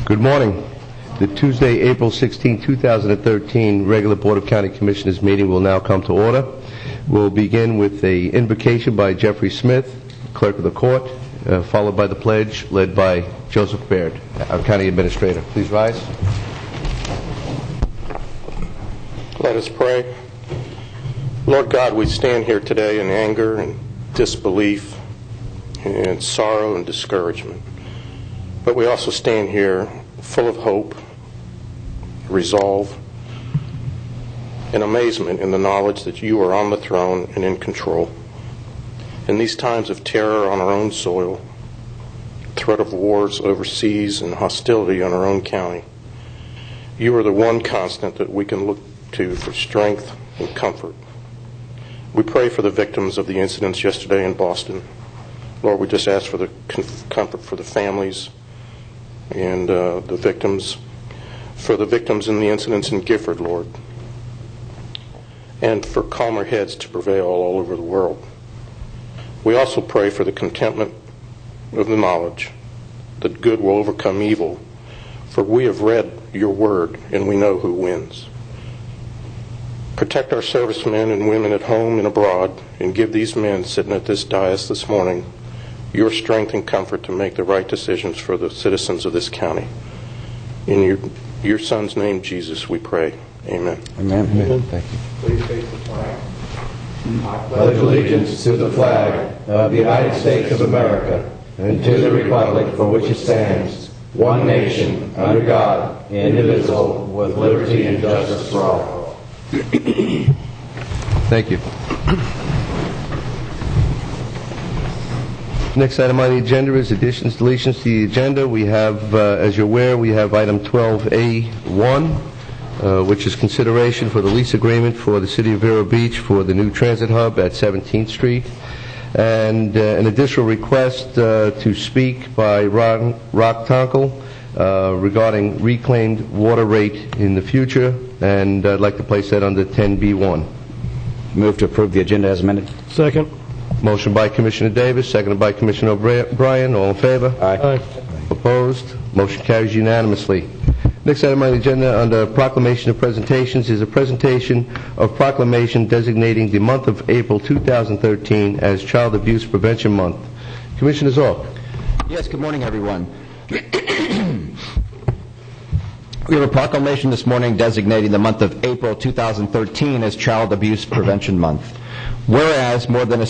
Good morning. The Tuesday, April 16, 2013 regular Board of County Commissioners meeting will now come to order. We'll begin with an invocation by Jeffrey Smith, Clerk of the Court, followed by the pledge led by Joseph Baird, our County Administrator. Please rise. Let us pray. Lord God, we stand here today in anger and disbelief and sorrow and discouragement. But we also stand here full of hope, resolve, and amazement in the knowledge that you are on the throne and in control. In these times of terror on our own soil, threat of wars overseas, and hostility on our own county, you are the one constant that we can look to for strength and comfort. We pray for the victims of the incidents yesterday in Boston. Lord, we just ask for the comfort for the families and the victims in the incidents in Gifford, Lord, and for calmer heads to prevail all over the world. We also pray for the contentment of the knowledge that good will overcome evil, for we have read your word and we know who wins. Protect our servicemen and women at home and abroad, and give these men sitting at this dais this morning your strength and comfort to make the right decisions for the citizens of this county. In your Son's name, Jesus, we pray. Amen. Amen. Amen. Thank you. Please face the flag. I pledge allegiance to the flag of the United States of America and to the republic for which it stands, one nation, under God, indivisible, with liberty and justice for all. Thank you. Next item on the agenda is additions, deletions to the agenda. We have, as you're aware, we have item 12A1, which is consideration for the lease agreement for the City of Vero Beach for the new transit hub at 17th Street, and an additional request to speak by Rock Tonkel regarding reclaimed water rate in the future, and I'd like to place that under 10B1. Move to approve the agenda as amended. Second. Motion by Commissioner Davis, seconded by Commissioner O'Brien. All in favor? Aye. Opposed? Motion carries unanimously. Next item on the agenda under proclamation of presentations is a presentation of proclamation designating the month of April 2013 as Child Abuse Prevention Month. Commissioner Zork. Yes, good morning, everyone. We have a proclamation this morning designating the month of April 2013 as Child Abuse Prevention Month. Whereas, for more than a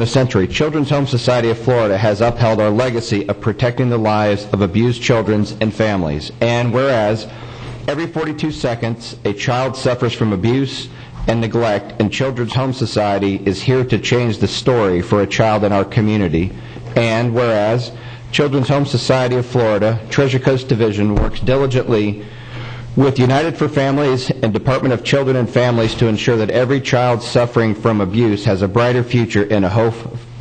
century, Children's Home Society of Florida has upheld our legacy of protecting the lives of abused children and families. And whereas, every 42 seconds, a child suffers from abuse and neglect, and Children's Home Society is here to change the story for a child in our community. And whereas, Children's Home Society of Florida, Treasure Coast Division, works diligently with United for Families and Department of Children and Families to ensure that every child suffering from abuse has a brighter future and a hope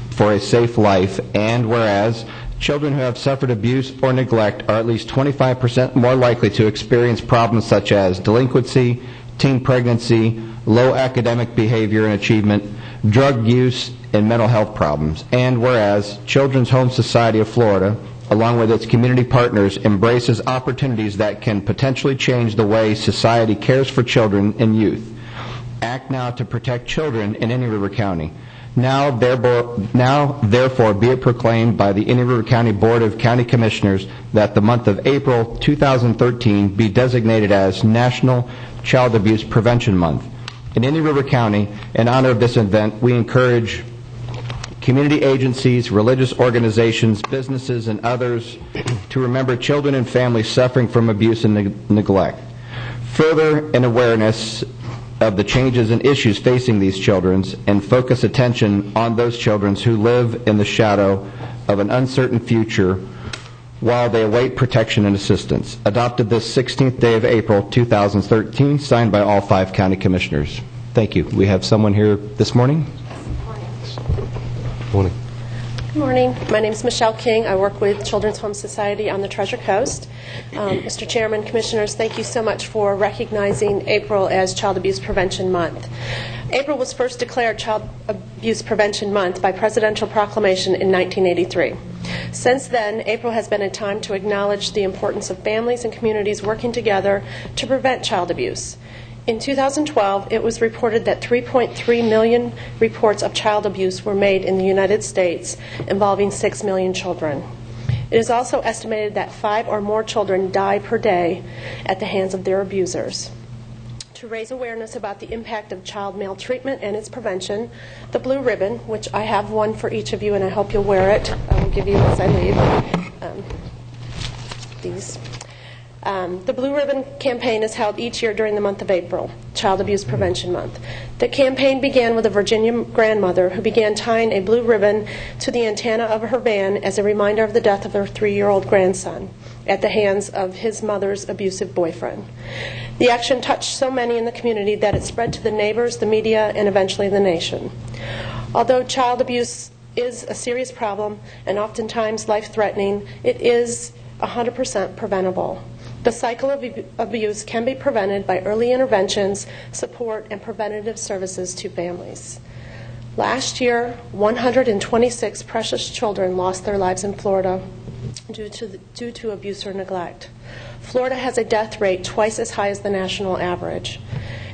for a safe life. And whereas, children who have suffered abuse or neglect are at least 25% more likely to experience problems such as delinquency, teen pregnancy, low academic behavior and achievement, drug use, and mental health problems. And whereas, Children's Home Society of Florida, along with its community partners, embraces opportunities that can potentially change the way society cares for children and youth. Act now to protect children in Indian River County. Now, therefore, be it proclaimed by the Indian River County Board of County Commissioners that the month of April 2013 be designated as National Child Abuse Prevention Month. In Indian River County, in honor of this event, we encourage community agencies, religious organizations, businesses, and others to remember children and families suffering from abuse and neglect. Further, an awareness of the changes and issues facing these children, and focus attention on those children who live in the shadow of an uncertain future while they await protection and assistance. Adopted this 16th day of April 2013, signed by all 5 county commissioners. Thank you. We have someone here this morning. Morning. Good morning. My name is Michelle King. I work with Children's Home Society on the Treasure Coast. Mr. Chairman, Commissioners, thank you so much for recognizing April as Child Abuse Prevention Month. April was first declared Child Abuse Prevention Month by presidential proclamation in 1983. Since then, April has been a time to acknowledge the importance of families and communities working together to prevent child abuse. In 2012, it was reported that 3.3 million reports of child abuse were made in the United States, involving 6 million children. It is also estimated that 5 or more children die per day at the hands of their abusers. To raise awareness about the impact of child maltreatment and its prevention, the Blue Ribbon, which I have one for each of you and I hope you'll wear it, I will give you as I leave, these. The Blue Ribbon campaign is held each year during the month of April, Child Abuse Prevention Month. The campaign began with a Virginia grandmother who began tying a blue ribbon to the antenna of her van as a reminder of the death of her 3-year-old grandson at the hands of his mother's abusive boyfriend. The action touched so many in the community that it spread to the neighbors, the media, and eventually the nation. Although child abuse is a serious problem and oftentimes life-threatening, it is 100% preventable. The cycle of abuse can be prevented by early interventions, support, and preventative services to families. Last year, 126 precious children lost their lives in Florida due to abuse or neglect. Florida has a death rate twice as high as the national average.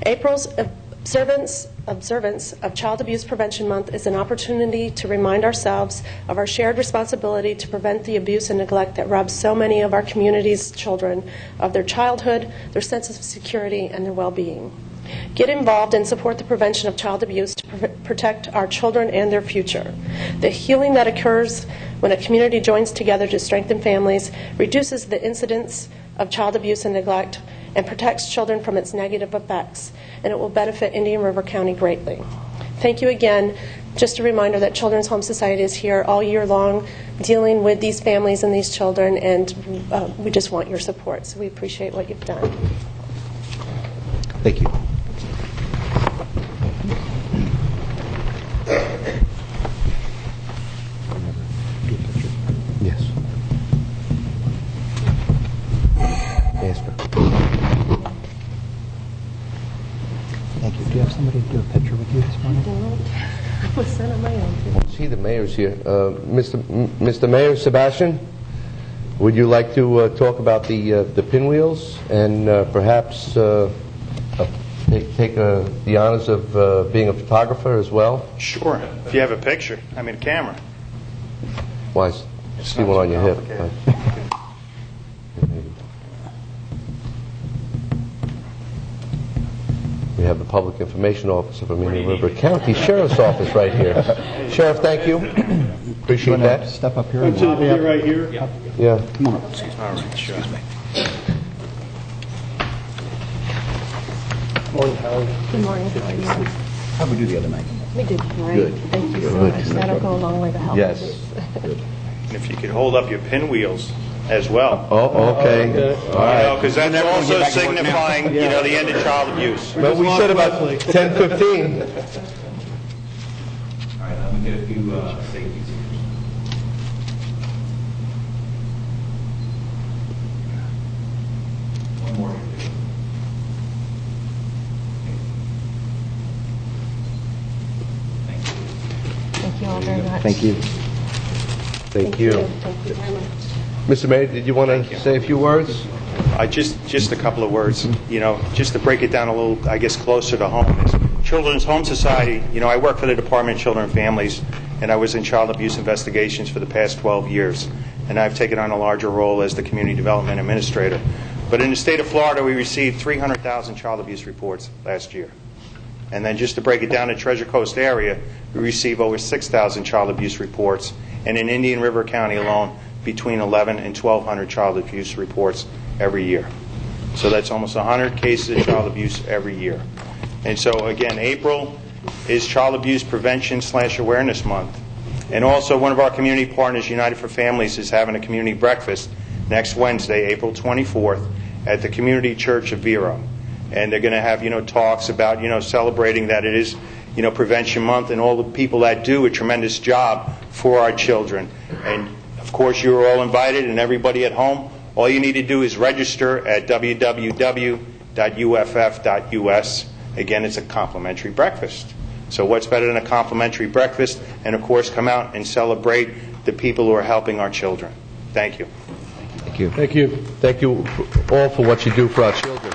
April's observance of Child Abuse Prevention Month is an opportunity to remind ourselves of our shared responsibility to prevent the abuse and neglect that robs so many of our community's children of their childhood, their sense of security, and their well-being. Get involved and support the prevention of child abuse to protect our children and their future. The healing that occurs when a community joins together to strengthen families reduces the incidence of child abuse and neglect and protects children from its negative effects, and it will benefit Indian River County greatly. Thank you again. Just a reminder that Children's Home Society is here all year long dealing with these families and these children, and we just want your support, so we appreciate what you've done. Thank you. Yes. Yes, sir. Thank you. Do you have somebody to do a picture with you this morning? I was sent on my own. See, the mayor's here. Mr. Mayor Sebastian, would you like to talk about the pinwheels and perhaps take the honors of being a photographer as well? Sure. If you have a picture, I mean a camera. Why, see one on your hip. We have the Public Information Officer from Indian River County Sheriff's Office right here. Sheriff, thank you. Appreciate that. Step up here. Right here? Yeah. Come on up. All right, sure. Morning, Howard. Good morning. How are you? How'd we do the other night? We did great. Good. Thank you so much. That'll go a long way to help Yes. us. And if you could hold up your pinwheels as well. Oh, okay. All right. Because that's also signifying, the end of child abuse. But we said about 10:15. All right, let me get a few safeties here. One more. Thank you all very much. Thank you. Thank you. Thank you very much. Mr. Mayor, did you want to say a few words? Just a couple of words, just to break it down a little, I guess, closer to home. Is Children's Home Society, I work for the Department of Children and Families, and I was in child abuse investigations for the past 12 years. And I've taken on a larger role as the Community Development Administrator. But in the state of Florida, we received 300,000 child abuse reports last year. And then just to break it down in Treasure Coast area, we receive over 6,000 child abuse reports. And in Indian River County alone, between 11 and 1,200 child abuse reports every year. So that's almost 100 cases of child abuse every year. And so, again, April is Child Abuse Prevention / Awareness Month. And also one of our community partners, United for Families, is having a community breakfast next Wednesday, April 24th, at the Community Church of Vero. And they're going to have, talks about, celebrating that it is, Prevention Month, and all the people that do a tremendous job for our children. And of course, you're all invited, and everybody at home, all you need to do is register at www.uff.us. Again, it's a complimentary breakfast. So what's better than a complimentary breakfast? And of course, come out and celebrate the people who are helping our children. Thank you. Thank you. Thank you. Thank you all for what you do for our children.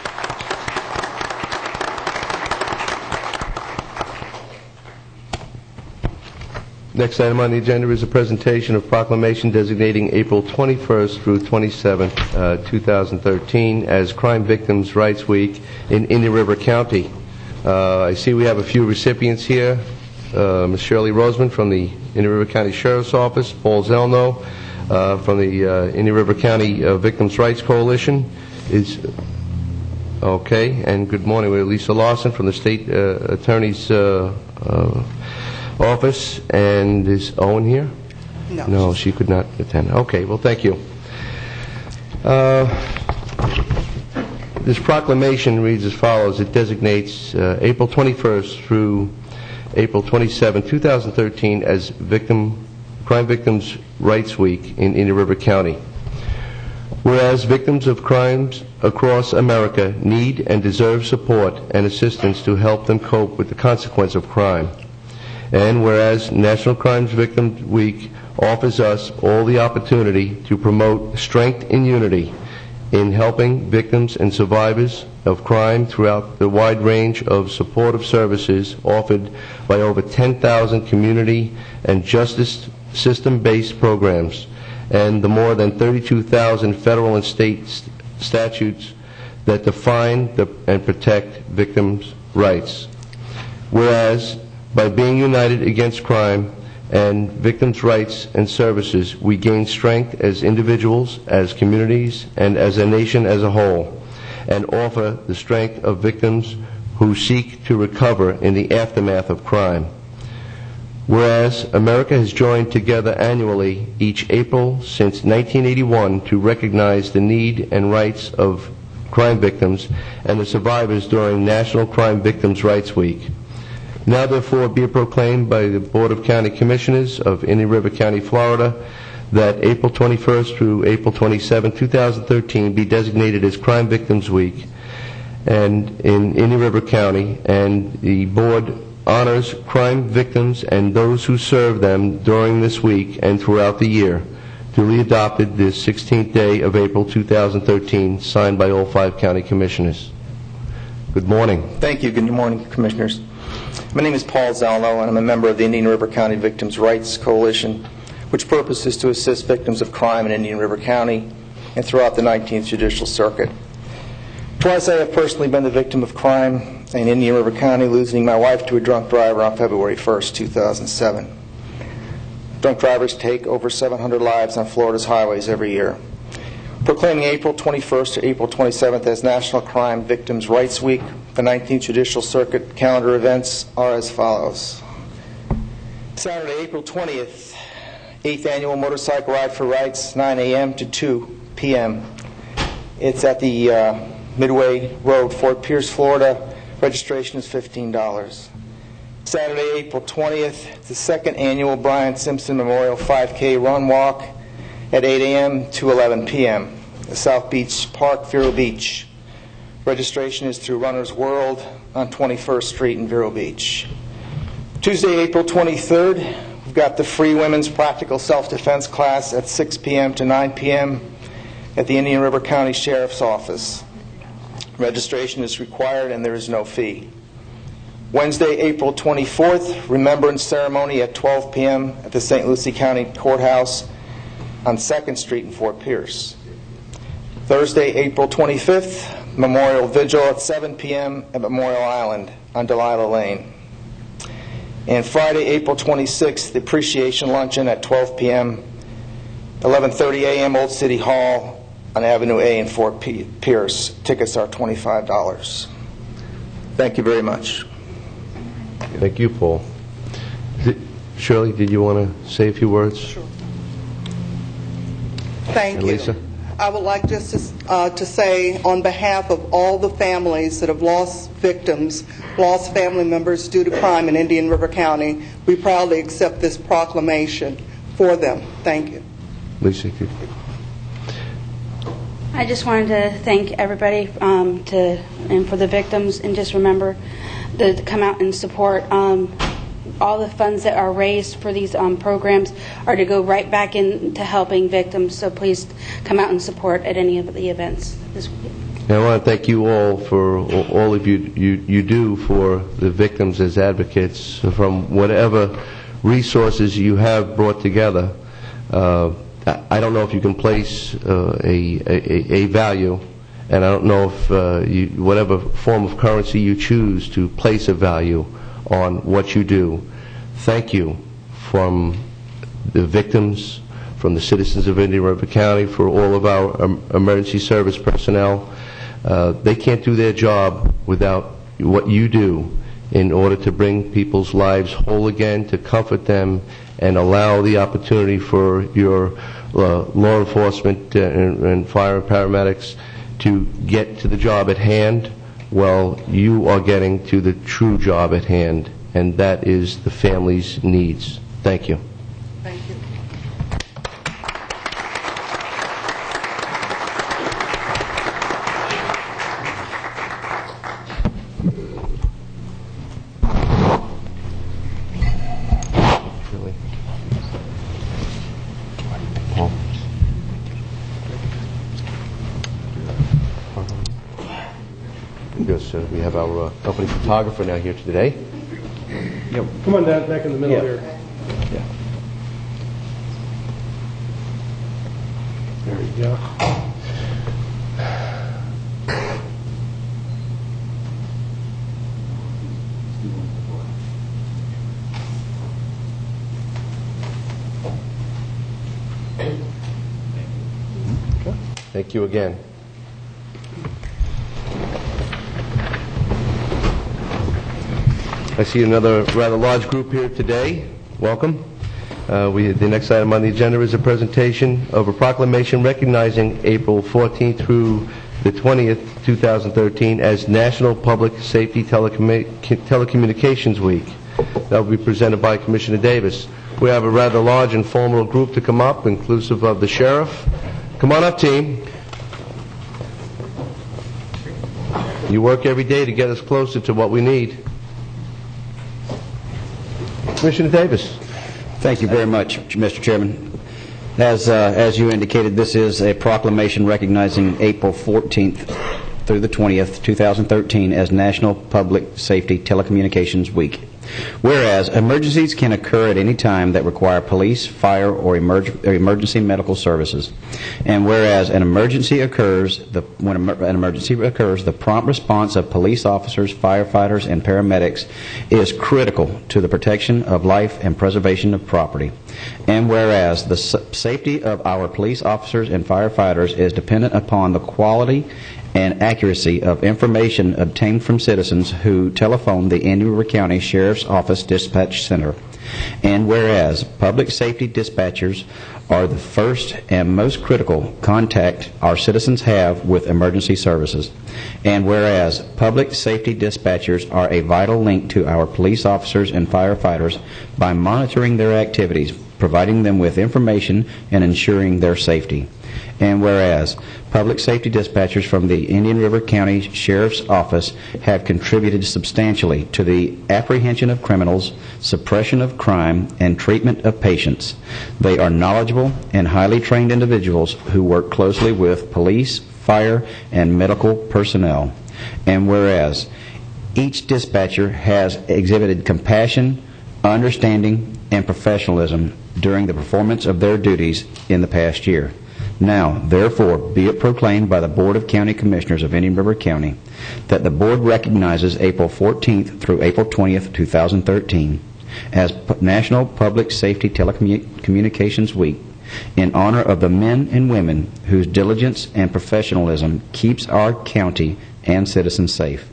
Next item on the agenda is a presentation of proclamation designating April 21st through 27th, 2013 as Crime Victims' Rights Week in Indian River County. I see we have a few recipients here. Ms. Shirley Roseman from the Indian River County Sheriff's Office, Paul Zelno from the Indian River County Victims' Rights Coalition is okay, and good morning. We're Lisa Lawson from the State Attorney's Office, and is Owen here? No, she could not attend. Okay, well, thank you. This proclamation reads as follows. It designates April 21st through April 27, 2013 as Crime Victims' Rights Week in Indian River County. Whereas victims of crimes across America need and deserve support and assistance to help them cope with the consequence of crime. And whereas National Crime Victims Week offers us all the opportunity to promote strength and unity in helping victims and survivors of crime throughout the wide range of supportive services offered by over 10,000 community and justice system-based programs, and the more than 32,000 federal and state statutes that define and protect victims' rights. Whereas, by being united against crime and victims' rights and services, we gain strength as individuals, as communities, and as a nation as a whole, and offer the strength of victims who seek to recover in the aftermath of crime. Whereas America has joined together annually each April since 1981 to recognize the need and rights of crime victims and the survivors during National Crime Victims' Rights Week. Now therefore be it proclaimed by the Board of County Commissioners of Indian River County, Florida, that April 21st through April 27, 2013 be designated as Crime Victims Week and in Indian River County, and the Board honors crime victims and those who serve them during this week and throughout the year. Duly adopted this 16th day of April 2013, signed by all 5 county commissioners. Good morning. Thank you. Good morning, Commissioners. My name is Paul Zelno, and I'm a member of the Indian River County Victims' Rights Coalition, which purpose is to assist victims of crime in Indian River County and throughout the 19th Judicial Circuit. Twice I have personally been the victim of crime in Indian River County, losing my wife to a drunk driver on February 1st, 2007. Drunk drivers take over 700 lives on Florida's highways every year. Proclaiming April 21st to April 27th as National Crime Victims' Rights Week, the 19th Judicial Circuit calendar events are as follows. Saturday, April 20th, 8th Annual Motorcycle Ride for Rights, 9 a.m. to 2 p.m. It's at the Midway Road, Fort Pierce, Florida. Registration is $15. Saturday, April 20th, the 2nd Annual Brian Simpson Memorial 5K Run Walk at 8 a.m. to 11 p.m. at South Beach Park, Vero Beach. Registration is through Runner's World on 21st Street in Vero Beach. Tuesday, April 23rd, we've got the free women's practical self-defense class at 6 p.m. to 9 p.m. at the Indian River County Sheriff's Office. Registration is required and there is no fee. Wednesday, April 24th, Remembrance Ceremony at 12 p.m. at the St. Lucie County Courthouse on 2nd Street in Fort Pierce. Thursday, April 25th, Memorial Vigil at 7 p.m. at Memorial Island on Delilah Lane. And Friday, April 26th, the Appreciation Luncheon at 12 p.m., 11:30 a.m. Old City Hall on Avenue A in Fort Pierce. Tickets are $25. Thank you very much. Thank you, Paul. Shirley, did you want to say a few words? Sure. Thank and you. Lisa? I would like just to say, on behalf of all the families that have lost victims, lost family members due to crime in Indian River County, we proudly accept this proclamation for them. Thank you. Lisa, I just wanted to thank everybody and for the victims, and just remember to come out and support. All the funds that are raised for these programs are to go right back into helping victims, so please come out and support at any of the events this week. I want to thank you all for all of you do for the victims as advocates, from whatever resources you have brought together. I don't know if you can place a value, and I don't know if whatever form of currency you choose to place a value on what you do. Thank you from the victims, from the citizens of Indian River County, for all of our emergency service personnel. They can't do their job without what you do in order to bring people's lives whole again, to comfort them, and allow the opportunity for your law enforcement and fire and paramedics to get to the job at hand while you are getting to the true job at hand, and that is the family's needs. Thank you. Thank you. Because we have our company photographer now here today. Yep. Come on down, back in the middle here. Yeah. There you go. Thank you again. I see another rather large group here today. Welcome. The next item on the agenda is a presentation of a proclamation recognizing April 14th through the 20th, 2013 as National Public Safety Telecommunications Week. That will be presented by Commissioner Davis. We have a rather large and formal group to come up, inclusive of the sheriff. Come on up, team. You work every day to get us closer to what we need. Commissioner Davis. Thank you very much, Mr. Chairman. As you indicated, this is a proclamation recognizing April 14th through the 20th, 2013 as National Public Safety Telecommunications Week. Whereas emergencies can occur at any time that require police, fire, or emergency medical services. And whereas when an emergency occurs, the prompt response of police officers, firefighters, and paramedics is critical to the protection of life and preservation of property. And whereas the safety of our police officers and firefighters is dependent upon the quality and accuracy of information obtained from citizens who telephone the Indian River County Sheriff's Office Dispatch Center. And whereas public safety dispatchers are the first and most critical contact our citizens have with emergency services. And whereas public safety dispatchers are a vital link to our police officers and firefighters by monitoring their activities, providing them with information, and ensuring their safety. And whereas public safety dispatchers from the Indian River County Sheriff's Office have contributed substantially to the apprehension of criminals, suppression of crime, and treatment of patients. They are knowledgeable and highly trained individuals who work closely with police, fire, and medical personnel. And whereas each dispatcher has exhibited compassion, understanding, and professionalism during the performance of their duties in the past year. Now, therefore, be it proclaimed by the Board of County Commissioners of Indian River County that the Board recognizes April 14th through April 20th, 2013 as National Public Safety Telecommunications Week in honor of the men and women whose diligence and professionalism keeps our county and citizens safe.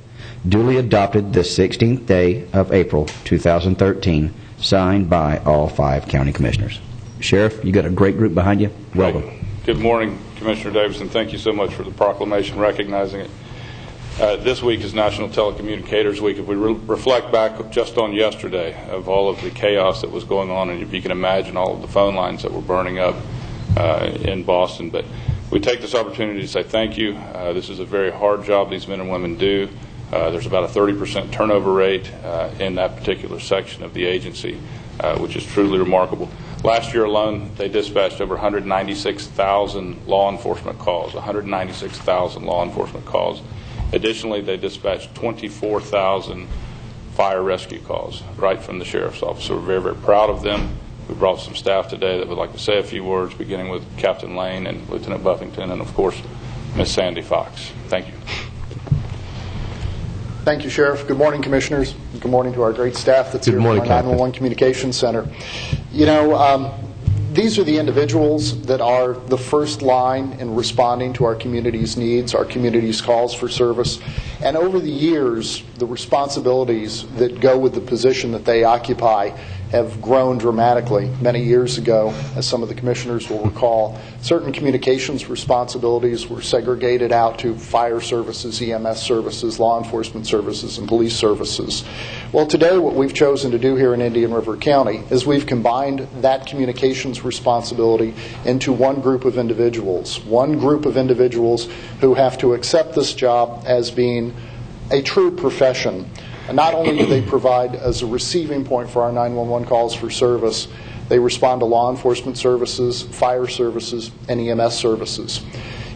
Duly adopted this 16th day of April 2013, signed by all 5 county commissioners. Sheriff, you got a great group behind you. Welcome. Good morning, Commissioner Davidson. Thank you so much for the proclamation recognizing it. This week is National Telecommunicators Week. If we reflect back just on yesterday of all of the chaos that was going on, and if you can imagine all of the phone lines that were burning up in Boston. But we take this opportunity to say thank you. This is a very hard job these men and women do. There's about a 30% turnover rate in that particular section of the agency, which is truly remarkable. Last year alone, they dispatched over 196,000 law enforcement calls, 196,000 law enforcement calls. Additionally, they dispatched 24,000 fire rescue calls right from the Sheriff's Office. So we're very, very proud of them. We brought some staff today that would like to say a few words, beginning with Captain Lane and Lieutenant Buffington and, of course, Miss Sandy Fox. Thank you. Thank you, Sheriff. Good morning, Commissioners. Good morning to our great staff that's here from our 911 Communications Center. You know, these are the individuals that are the first line in responding to our community's needs, our community's calls for service. And over the years, the responsibilities that go with the position that they occupy have grown dramatically. Many years ago, as some of the commissioners will recall, certain communications responsibilities were segregated out to fire services, EMS services, law enforcement services, and police services. Well, today what we've chosen to do here in Indian River County is we've combined that communications responsibility into one group of individuals who have to accept this job as being a true profession. And not only do they provide as a receiving point for our 911 calls for service, they respond to law enforcement services, fire services, and EMS services.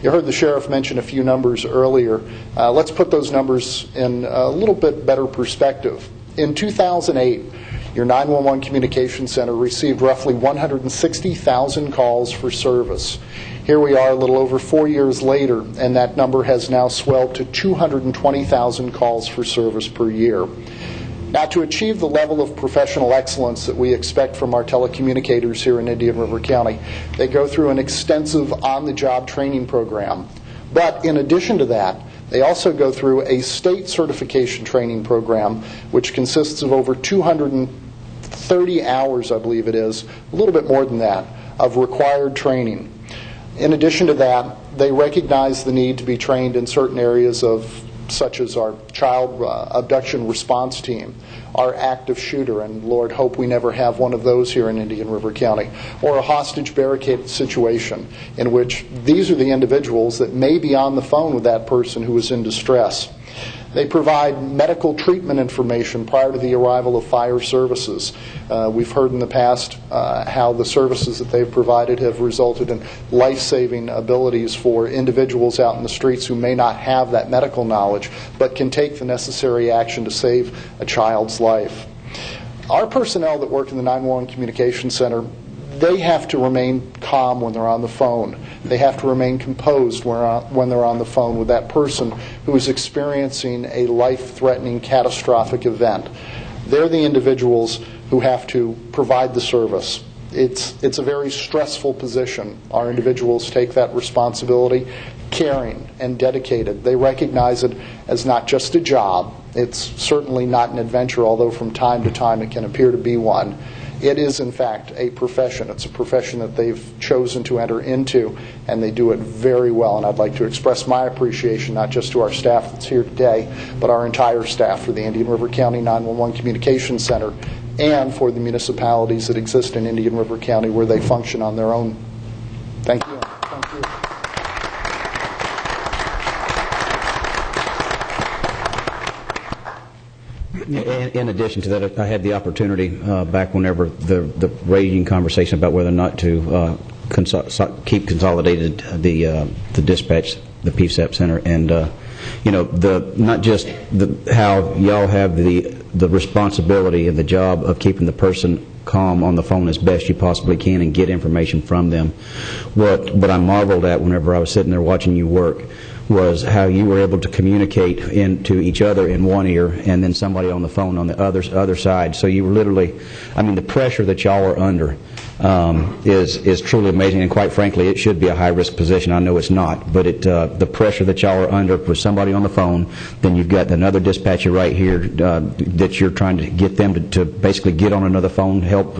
You heard the Sheriff mention a few numbers earlier. Let's put those numbers in a little bit better perspective. In 2008, your 911 Communications Center received roughly 160,000 calls for service. Here we are a little over 4 years later, and that number has now swelled to 220,000 calls for service per year. Now, to achieve the level of professional excellence that we expect from our telecommunicators here in Indian River County, they go through an extensive on-the-job training program. But in addition to that, they also go through a state certification training program, which consists of over 230 hours, I believe it is, a little bit more than that, of required training. In addition to that, they recognize the need to be trained in certain areas such as our child abduction response team, our active shooter, and Lord hope we never have one of those here in Indian River County, or a hostage barricade situation in which these are the individuals that may be on the phone with that person who is in distress. They provide medical treatment information prior to the arrival of fire services. We've heard in the past how the services that they've provided have resulted in life-saving abilities for individuals out in the streets who may not have that medical knowledge but can take the necessary action to save a child's life. Our personnel that work in the 911 Communications Center, they have to remain calm when they're on the phone. They have to remain composed when they're on the phone with that person who is experiencing a life-threatening catastrophic event. They're the individuals who have to provide the service. It's a very stressful position. Our individuals take that responsibility, caring and dedicated. They recognize it as not just a job. It's certainly not an adventure, although from time to time it can appear to be one. It is, in fact, a profession. It's a profession that they've chosen to enter into, and they do it very well. And I'd like to express my appreciation not just to our staff that's here today, but our entire staff for the Indian River County 911 Communications Center and for the municipalities that exist in Indian River County where they function on their own. Thank you. Thank you. In addition to that, I had the opportunity back whenever the raging conversation about whether or not to keep consolidated the dispatch, the PSAP center, and not just how y'all have the responsibility and the job of keeping the person calm on the phone as best you possibly can and get information from them. What I marveled at whenever I was sitting there watching you work was how you were able to communicate to each other in one ear and then somebody on the phone on the other side. So you were literally, I mean, the pressure that y'all are under is truly amazing, and quite frankly, it should be a high-risk position. I know it's not, but the pressure that y'all are under with somebody on the phone, then you've got another dispatcher right here that you're trying to get them to basically get on another phone, help,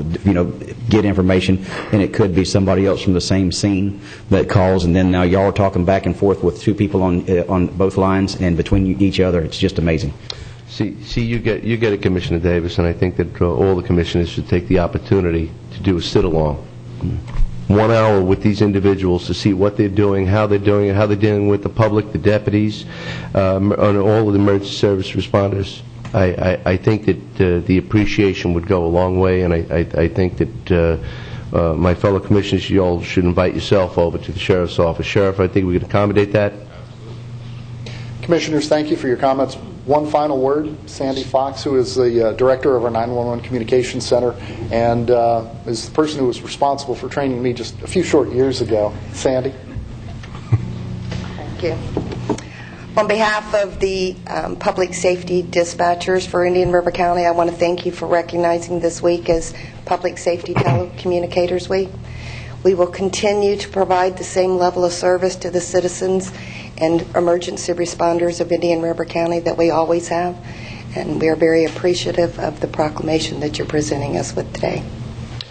get information, and it could be somebody else from the same scene that calls, and then now y'all are talking back and forth with two people on both lines and between each other. It's just amazing. See, you get it, Commissioner Davis, and I think that all the commissioners should take the opportunity to do a sit-along. 1 hour with these individuals to see what they're doing, how they're doing it, how they're dealing with the public, the deputies, and all of the emergency service responders. I think that the appreciation would go a long way, and I think that my fellow commissioners, you all should invite yourself over to the Sheriff's office. Sheriff, I think we can accommodate that. Commissioners, thank you for your comments. One final word, Sandy Fox, who is the director of our 911 Communications Center and is the person who was responsible for training me just a few short years ago. Sandy. Thank you. On behalf of the public safety dispatchers for Indian River County, I want to thank you for recognizing this week as Public Safety Telecommunicators Week. We will continue to provide the same level of service to the citizens and emergency responders of Indian River County that we always have, and we are very appreciative of the proclamation that you're presenting us with today.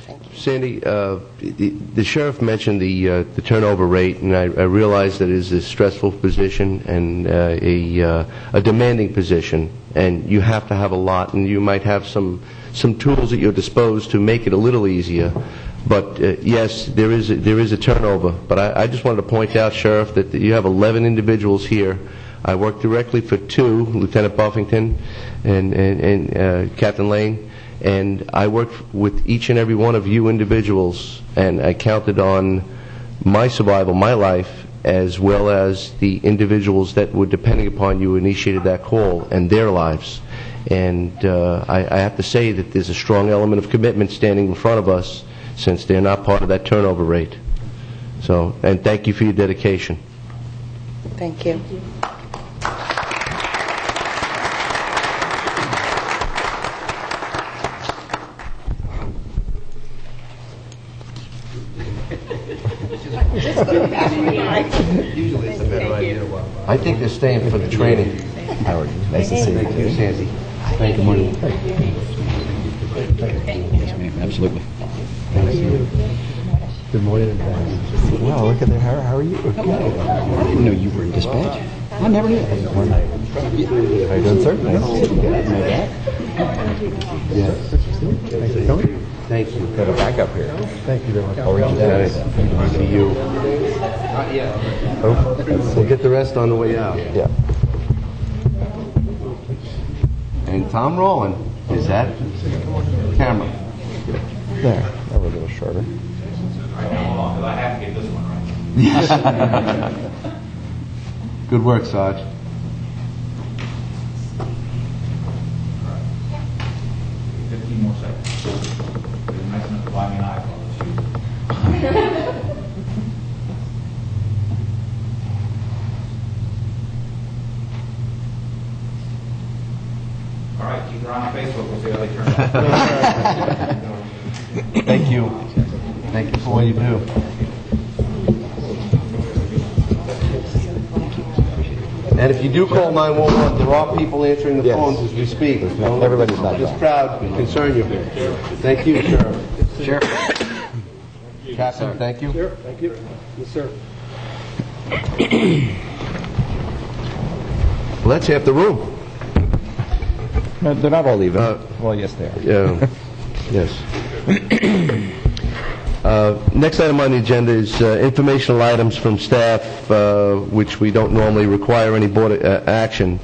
Thank you. Sandy, the sheriff mentioned the turnover rate, and I realize that it is a stressful position and a demanding position, and you have to have a lot, and you might have some tools at your disposal to make it a little easier. But yes, there is a turnover. But I just wanted to point out, Sheriff, that you have 11 individuals here. I work directly for 2, Lieutenant Buffington and Captain Lane, and I worked with each and every one of you individuals, and I counted on my survival, my life, as well as the individuals that were depending upon you who initiated that call and their lives. And I have to say that there's a strong element of commitment standing in front of us, since they're not part of that turnover rate. So, and thank you for your dedication. Thank you. Usually it's a better idea. I think they're staying for the training. Howard, nice to see you. Thank you, Sandy. Thank you. Yes, ma'am, absolutely. Good morning. Wow, look at that. How are you? I didn't know you were in dispatch. I never knew. How you doing, sir? Nice to see you. Yes. Thanks for coming. Thank you. Got a backup here. Thank you very much. How are you Good to see you. We'll get the rest on the way out. Yeah. And Tom Rowland is that camera. There. That was a little shorter. I have to get this one right. Good work, Sarge. 15 more seconds. You're nice enough to buy me an iPhone. All right, keep it on Facebook. We'll see how they turn out. Thank you. Thank you for what you do. And if you do call 911, there are people answering the phones as we speak. Everybody's not This crowd concern you. Thank you, Sheriff. Sheriff. Captain, thank you. Sure, thank you. Yes, sir. Well, that's half the room. No, they're not all leaving. Well, yes, they are. Yeah. Yes. Next item on the agenda is informational items from staff, which we don't normally require any board action.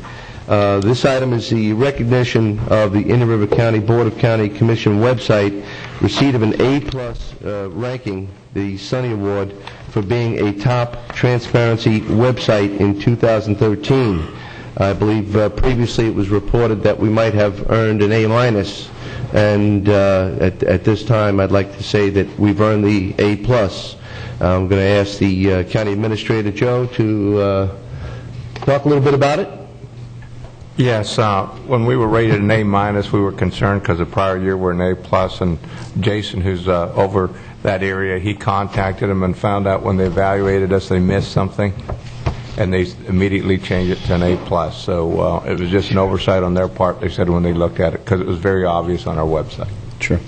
This item is the recognition of the Indian River County Board of County Commission website, receipt of an A-plus ranking, the Sunny Award, for being a top transparency website in 2013. I believe previously it was reported that we might have earned an A-minus, and at this time I'd like to say that we've earned the A+. I'm going to ask the County Administrator, Joe, to talk a little bit about it? Yes, when we were rated an A-, we were concerned because the prior year we're an A+, and Jason, who's over that area, he contacted them and found out when they evaluated us they missed something, and they immediately changed it to an A+. So it was just an oversight on their part, they said, when they looked at it, because it was very obvious on our website. Sure.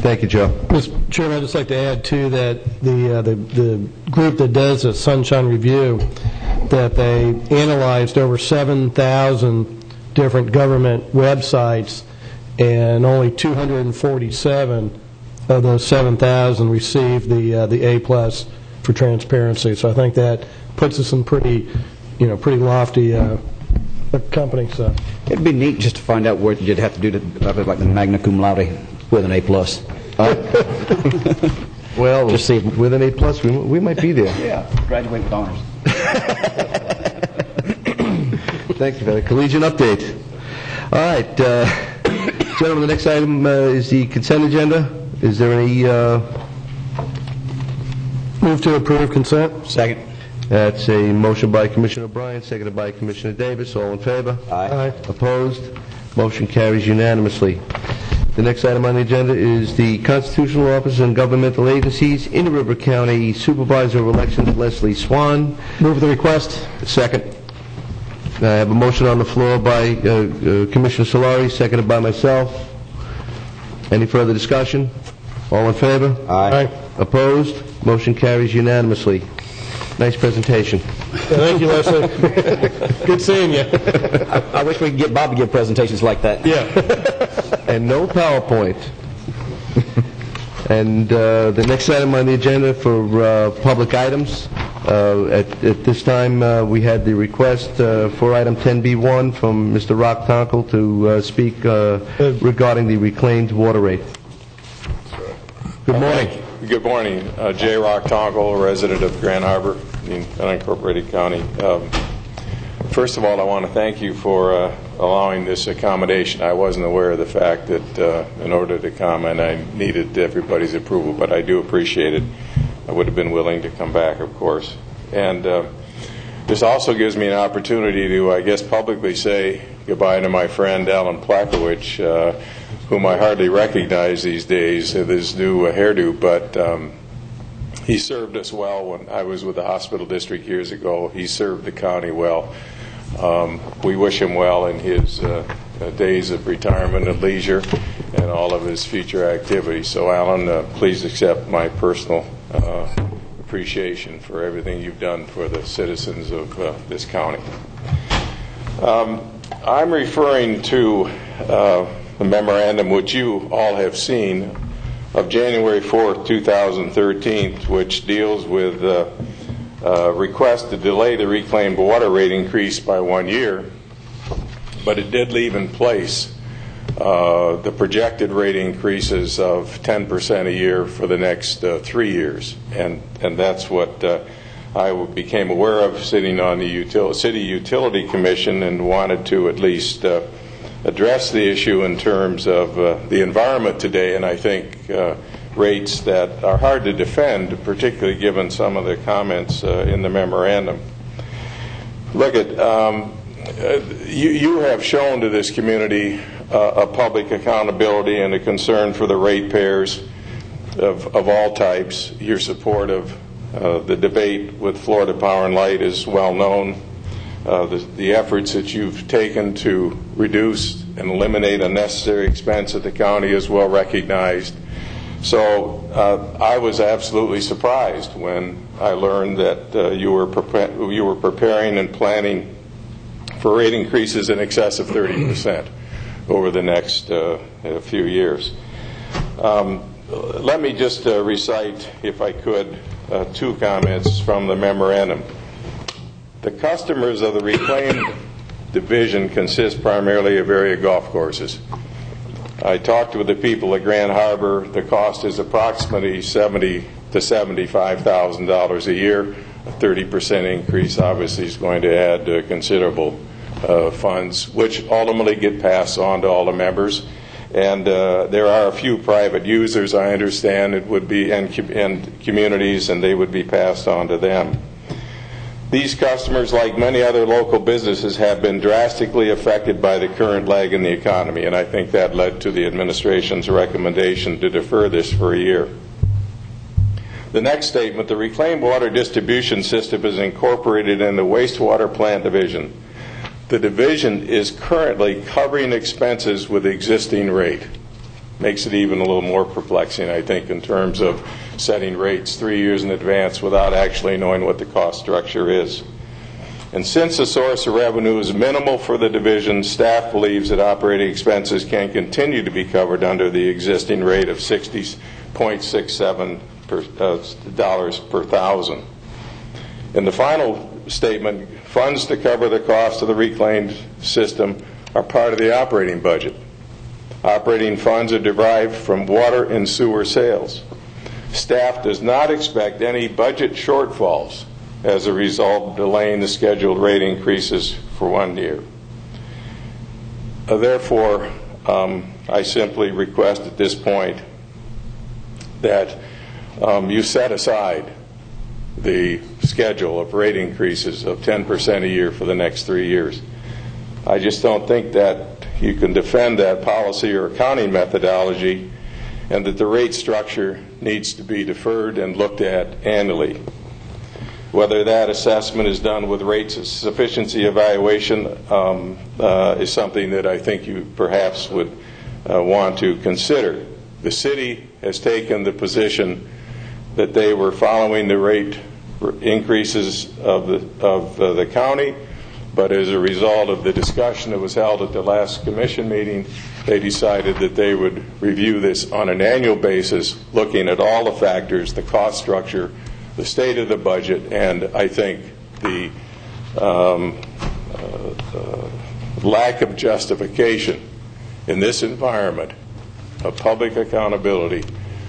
Thank you, Joe. Mr. Chairman, I'd just like to add, too, that the group that does a Sunshine Review, that they analyzed over 7,000 different government websites, and only 247 of those 7,000 received the A+ for transparency. So I think that puts us in pretty lofty company. So it'd be neat just to find out what you'd have to do to, like the magna cum laude with an A+. Well, just see with an A+, we might be there. Yeah, graduate with honors. Thank you for the collegiate update. All right, gentlemen, the next item is the consent agenda. Is there any... Move to approve consent. Second. That's a motion by Commissioner O'Brien, seconded by Commissioner Davis. All in favor? Aye. Opposed? Motion carries unanimously. The next item on the agenda is the constitutional officers and governmental agencies. In River County Supervisor of Elections, Leslie Swan. Move the request. Second. I have a motion on the floor by Commissioner Solari, seconded by myself. Any further discussion? All in favor? Aye. Opposed? Motion carries unanimously. Nice presentation. Thank you, Leslie. Good seeing you. I wish we could get Bob to give presentations like that. Yeah. And no PowerPoint. And the next item on the agenda for public items, at this time we had the request for item 10B1 from Mr. Rock Tonkel to speak regarding the reclaimed water rate. Good morning. Good morning. Jay Rock Tonkel, resident of Grand Harbor in unincorporated county. First of all, I want to thank you for allowing this accommodation. I wasn't aware of the fact that in order to comment I needed everybody's approval, but I do appreciate it. I would have been willing to come back, of course. And this also gives me an opportunity to, I guess, publicly say goodbye to my friend Alan Plakowicz, whom I hardly recognize these days with his new hairdo, but he served us well when I was with the hospital district years ago. He served the county well. We wish him well in his days of retirement and leisure and all of his future activities. So, Alan, please accept my personal appreciation for everything you've done for the citizens of this county. I'm referring to the memorandum which you all have seen of January 4th, 2013, which deals with request to delay the reclaimed water rate increase by 1 year, but it did leave in place the projected rate increases of 10% a year for the next 3 years, and that's what I became aware of sitting on the City Utility Commission and wanted to at least address the issue in terms of the environment today, and I think rates that are hard to defend, particularly given some of the comments in the memorandum. Look at, you have shown to this community a public accountability and a concern for the ratepayers of all types. Your support of the debate with Florida Power and Light is well known. The efforts that you've taken to reduce and eliminate unnecessary expense at the county is well recognized. So I was absolutely surprised when I learned that you were preparing and planning for rate increases in excess of 30% over the next few years. Let me just recite, if I could, 2 comments from the memorandum. The customers of the reclaimed division consist primarily of area golf courses. I talked with the people at Grand Harbor. The cost is approximately $70,000 to $75,000 a year. A 30% increase obviously is going to add considerable funds, which ultimately get passed on to all the members. And there are a few private users, I understand, it would be, and communities, and they would be passed on to them. These customers, like many other local businesses, have been drastically affected by the current lag in the economy, and I think that led to the administration's recommendation to defer this for a year. The next statement, the reclaimed water distribution system is incorporated in the wastewater plant division. The division is currently covering expenses with the existing rate. Makes it even a little more perplexing, I think, in terms of setting rates 3 years in advance without actually knowing what the cost structure is. And since the source of revenue is minimal for the division, staff believes that operating expenses can continue to be covered under the existing rate of $60.67 per thousand. In the final statement, funds to cover the cost of the reclaimed system are part of the operating budget. Operating funds are derived from water and sewer sales. Staff does not expect any budget shortfalls as a result of delaying the scheduled rate increases for 1 year. Therefore, I simply request at this point that you set aside the schedule of rate increases of 10% a year for the next 3 years. I just don't think that you can defend that policy or accounting methodology, and that the rate structure needs to be deferred and looked at annually. Whether that assessment is done with rates sufficiency evaluation is something that I think you perhaps would want to consider. The city has taken the position that they were following the rate increases of the county, but as a result of the discussion that was held at the last commission meeting, they decided that they would review this on an annual basis, looking at all the factors, the cost structure, the state of the budget, and I think the lack of justification in this environment of public accountability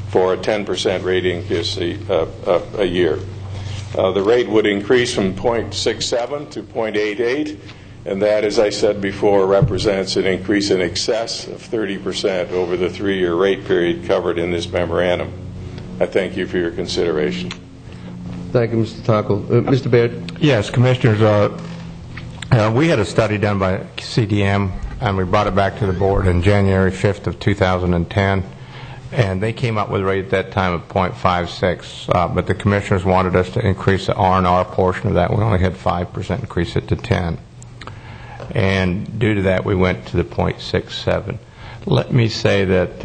for a 10% rate increase a year. The rate would increase from 0.67 to 0.88, and that, as I said before, represents an increase in excess of 30% over the 3-year rate period covered in this memorandum. I thank you for your consideration. Thank you, Mr. Tockel. Mr. Baird? Yes, Commissioners, we had a study done by CDM, and we brought it back to the board on January 5th of 2010. And they came up with a rate at that time of 0.56, but the commissioners wanted us to increase the R&R portion of that. We only had 5%, increase it to 10. And due to that, we went to the 0.67. Let me say that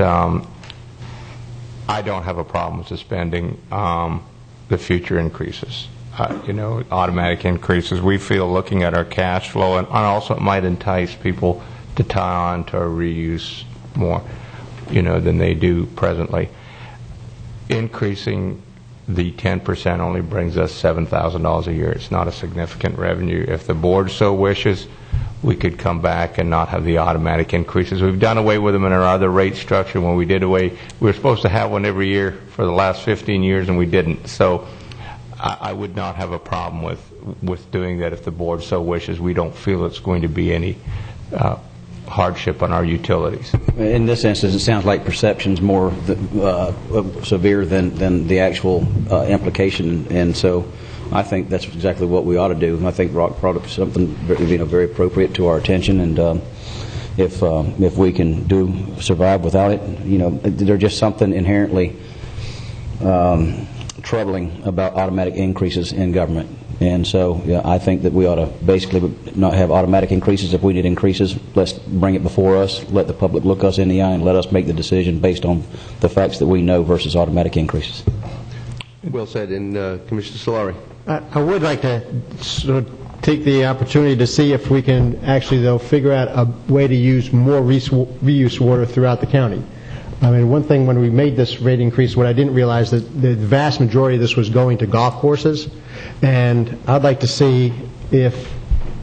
I don't have a problem suspending the future increases. Automatic increases. We feel, looking at our cash flow, and also it might entice people to tie on to our reuse more, than they do presently. Increasing the 10% only brings us $7,000 a year. It's not a significant revenue. If the board so wishes, we could come back and not have the automatic increases. We've done away with them in our other rate structure. When we did away, we were supposed to have one every year for the last 15 years, and we didn't. So I would not have a problem with doing that if the board so wishes. We don't feel it's going to be any hardship on our utilities. In this instance, it sounds like perception's more severe than the actual implication, and so I think that's exactly what we ought to do. I think Rock brought up something very appropriate to our attention, and if we can survive without it, there's just something inherently troubling about automatic increases in government. And so I think that we ought to basically not have automatic increases. If we need increases, let's bring it before us, let the public look us in the eye, and let us make the decision based on the facts that we know versus automatic increases. Well said. And Commissioner Solari. I would like to sort of take the opportunity to see if we can actually, though, figure out a way to use more reuse water throughout the county. I mean, one thing when we made this rate increase, what I didn't realize that the vast majority of this was going to golf courses, and I'd like to see if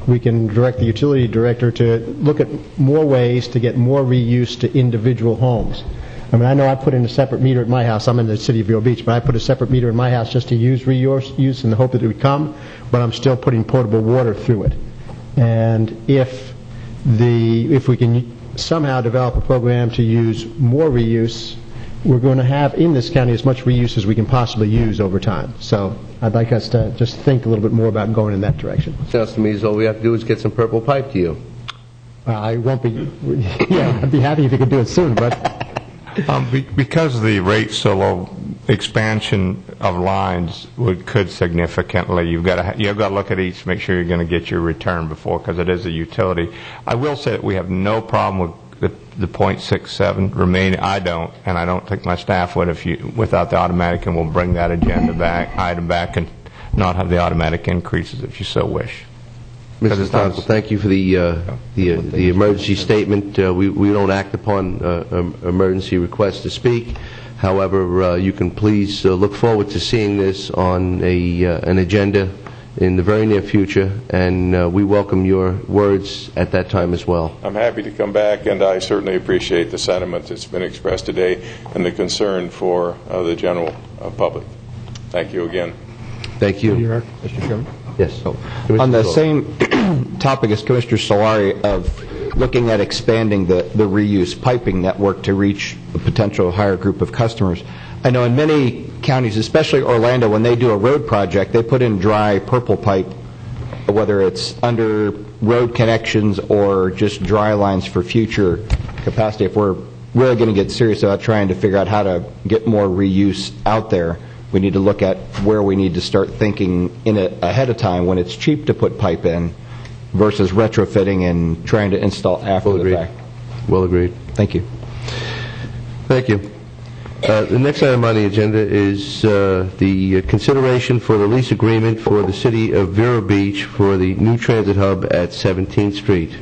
we can direct the utility director to look at more ways to get more reuse to individual homes. I mean, I know I put in a separate meter at my house. I'm in the city of Vero Beach, but I put a separate meter in my house just to use reuse in the hope that it would come, but I'm still putting potable water through it. And if we can somehow develop a program to use more reuse we're going to have in this county as much reuse as we can possibly use over time. So I'd like us to just think a little bit more about going in that direction. Sounds to me as all we have to do is get some purple pipe to you. I won't be, yeah, I'd be happy if you could do it soon, but... Because the rate's so low, expansion of lines could significantly. You've got to look at each, make sure you're going to get your return before, because it is a utility. I will say that we have no problem with the .67 remaining. I don't, and I don't think my staff would without the automatic, and we'll bring that item back and not have the automatic increases if you so wish. Mr. Thompson, thank you for the emergency statement. We don't act upon emergency requests to speak. However, you can please look forward to seeing this on an agenda in the very near future, and we welcome your words at that time as well. I'm happy to come back, and I certainly appreciate the sentiment that's been expressed today and the concern for the general public. Thank you again. Thank you. Mr. Chairman? Yes. On the same topic as Commissioner Solari of looking at expanding the reuse piping network to reach a potential higher group of customers, I know in many counties, especially Orlando, when they do a road project, they put in dry purple pipe, whether it's under road connections or just dry lines for future capacity. If we're really going to get serious about trying to figure out how to get more reuse out there, we need to look at where we need to start thinking ahead of time when it's cheap to put pipe in versus retrofitting and trying to install after the fact. Well agreed. Thank you. Thank you. The next item on the agenda is the consideration for the lease agreement for the City of Vero Beach for the new transit hub at 17th Street.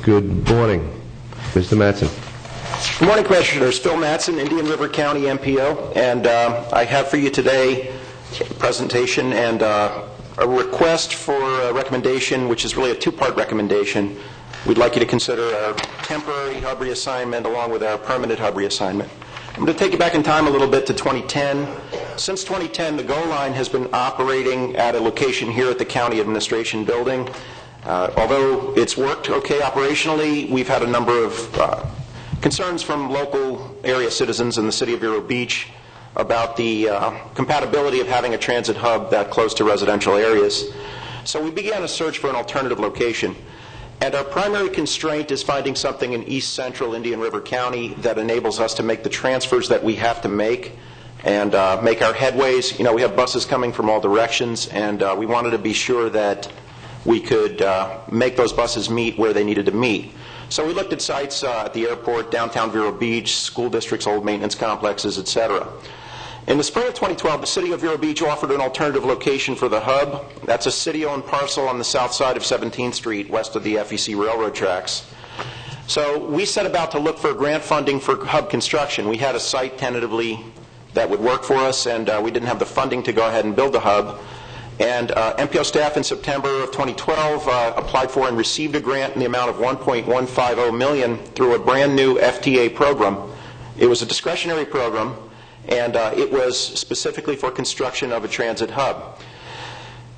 Good morning. Mr. Mattson. Good morning, Commissioners. Phil Mattson, Indian River County MPO, and I have for you today a presentation and a request for a recommendation, which is really a two-part recommendation. We'd like you to consider our temporary hub reassignment along with our permanent hub reassignment. I'm going to take you back in time a little bit to 2010. Since 2010, the GO line has been operating at a location here at the County Administration Building. Although it's worked okay operationally, we've had a number of concerns from local area citizens in the city of Vero Beach about the compatibility of having a transit hub that close to residential areas. So we began a search for an alternative location. And our primary constraint is finding something in east central Indian River County that enables us to make the transfers that we have to make and make our headways. You know, we have buses coming from all directions, and we wanted to be sure that we could make those buses meet where they needed to meet. So we looked at sites at the airport, downtown Vero Beach, school districts, old maintenance complexes, etc. In the spring of 2012, the City of Vero Beach offered an alternative location for the hub. That's a city-owned parcel on the south side of 17th Street, west of the FEC railroad tracks. So we set about to look for grant funding for hub construction. We had a site tentatively that would work for us, and we didn't have the funding to go ahead and build the hub. And MPO staff in September of 2012 applied for and received a grant in the amount of $1.150 million through a brand new FTA program. It was a discretionary program, and it was specifically for construction of a transit hub.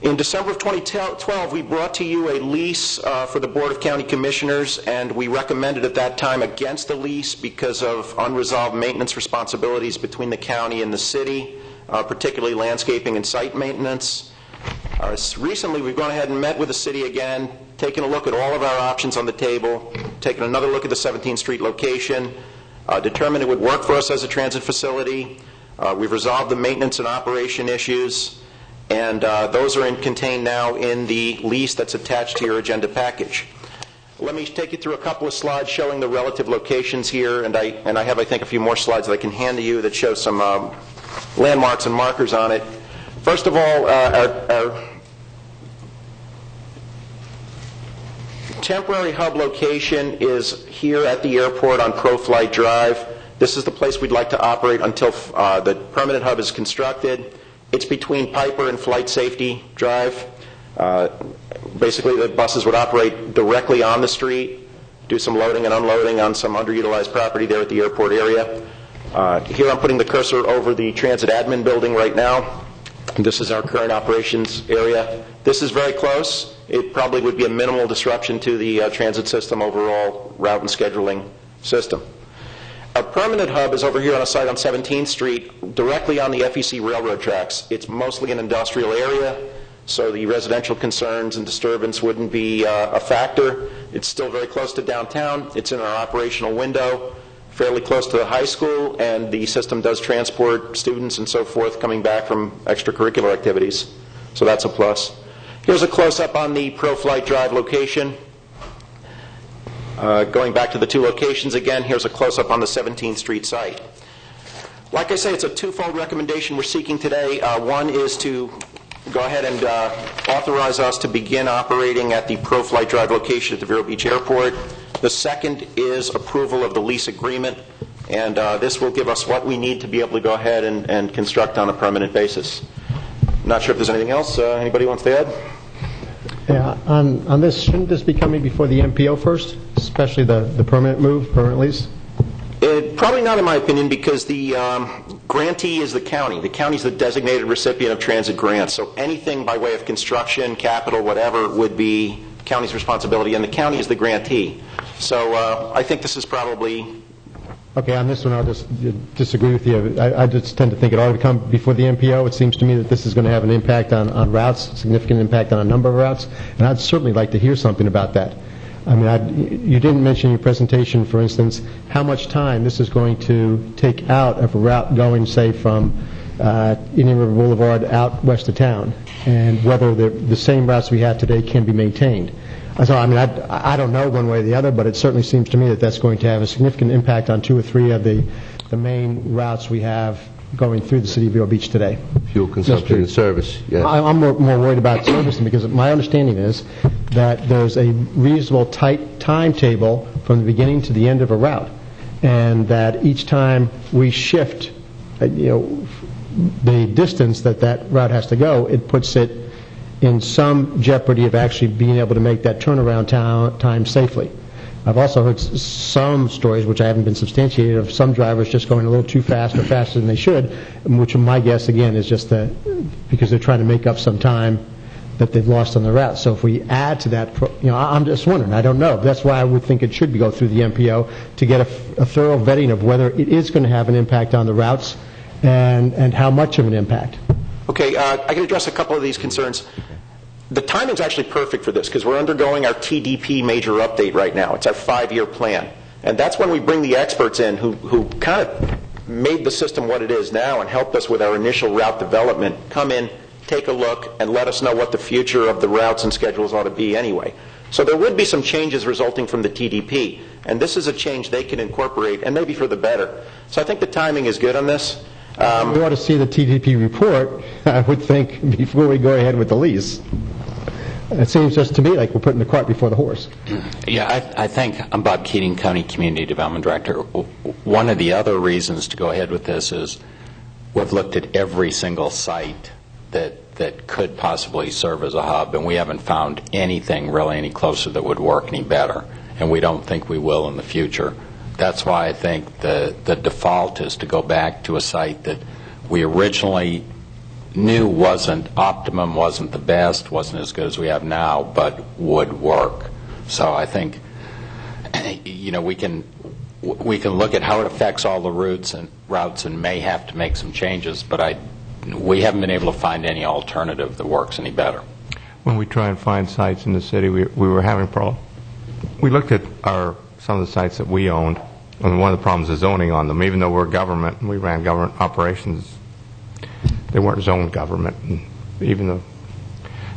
In December of 2012, we brought to you a lease for the Board of County Commissioners, and we recommended at that time against the lease because of unresolved maintenance responsibilities between the county and the city, particularly landscaping and site maintenance. Recently, we've gone ahead and met with the city again, taken a look at all of our options on the table, taken another look at the 17th Street location, determined it would work for us as a transit facility. We've resolved the maintenance and operation issues, and those are contained now in the lease that's attached to your agenda package. Let me take you through a couple of slides showing the relative locations here, and I have, I think, a few more slides that I can hand to you that show some landmarks and markers on it. First of all, our temporary hub location is here at the airport on Pro-Flight Drive. This is the place we'd like to operate until the permanent hub is constructed. It's between Piper and Flight Safety Drive. Basically, the buses would operate directly on the street, do some loading and unloading on some underutilized property there at the airport area. Here I'm putting the cursor over the transit admin building right now. This is our current operations area. This is very close. It probably would be a minimal disruption to the transit system overall route and scheduling system. Our permanent hub is over here on a site on 17th Street, directly on the FEC railroad tracks. It's mostly an industrial area, so the residential concerns and disturbance wouldn't be a factor. It's still very close to downtown. It's in our operational window, fairly close to the high school, and the system does transport students and so forth coming back from extracurricular activities. So that's a plus. Here's a close-up on the ProFlight Drive location. Going back to the two locations again, here's a close-up on the 17th Street site. Like I say, it's a twofold recommendation we're seeking today. One is to go ahead and authorize us to begin operating at the ProFlight Drive location at the Vero Beach Airport. The second is approval of the lease agreement, and this will give us what we need to be able to go ahead and construct on a permanent basis. Not sure if there's anything else anybody wants to add? Yeah, on this, shouldn't this be coming before the MPO first, especially the permanent move, permanent lease? Probably not, in my opinion, because the grantee is the county. The county is the designated recipient of transit grants, so anything by way of construction, capital, whatever, would be county's responsibility, and the county is the grantee. So I think this is probably... Okay, on this one, I'll just disagree with you. I just tend to think it ought to come before the MPO. It seems to me that this is going to have an impact on routes, significant impact on a number of routes, and I'd certainly like to hear something about that. I mean, you didn't mention in your presentation, for instance, how much time this is going to take out of a route going, say, from Indian River Boulevard out west of town, and whether the same routes we have today can be maintained. So, I mean, I don't know one way or the other, but it certainly seems to me that that's going to have a significant impact on 2 or 3 of the main routes we have going through the city of Vero Beach today. Fuel consumption and service, yeah. I'm more worried about servicing, because my understanding is that there's a reasonable tight timetable from the beginning to the end of a route, and that each time we shift, the distance that route has to go, it puts it in some jeopardy of actually being able to make that turnaround time safely. I've also heard some stories, which I haven't been substantiated, of some drivers just going a little too fast or faster than they should, which my guess, again, is just because they're trying to make up some time that they've lost on the route. So if we add to that, I'm just wondering, I don't know. That's why I would think it should go through the MPO to get a thorough vetting of whether it is going to have an impact on the routes and how much of an impact. Okay, I can address a couple of these concerns. The timing's actually perfect for this, because we're undergoing our TDP major update right now. It's our 5-year plan. And that's when we bring the experts in who kind of made the system what it is now and helped us with our initial route development, come in, take a look, and let us know what the future of the routes and schedules ought to be anyway. So there would be some changes resulting from the TDP, and this is a change they can incorporate, and maybe for the better. So I think the timing is good on this. We ought to see the TDP report, I would think, before we go ahead with the lease. It seems just to me like we're putting the cart before the horse. Yeah, I think I'm Bob Keating, County Community Development Director. One of the other reasons to go ahead with this is we've looked at every single site that could possibly serve as a hub, and we haven't found anything really any closer that would work any better, and we don't think we will in the future. That's why I think the default is to go back to a site that we originally knew wasn't optimum, wasn't the best, wasn't as good as we have now, but would work. So I think, we can look at how it affects all the routes and may have to make some changes, but we haven't been able to find any alternative that works any better. When we try and find sites in the city, we were having problems. We looked at some of the sites that we owned, and one of the problems is zoning on them. Even though we're government and we ran government operations, they weren't zoned government.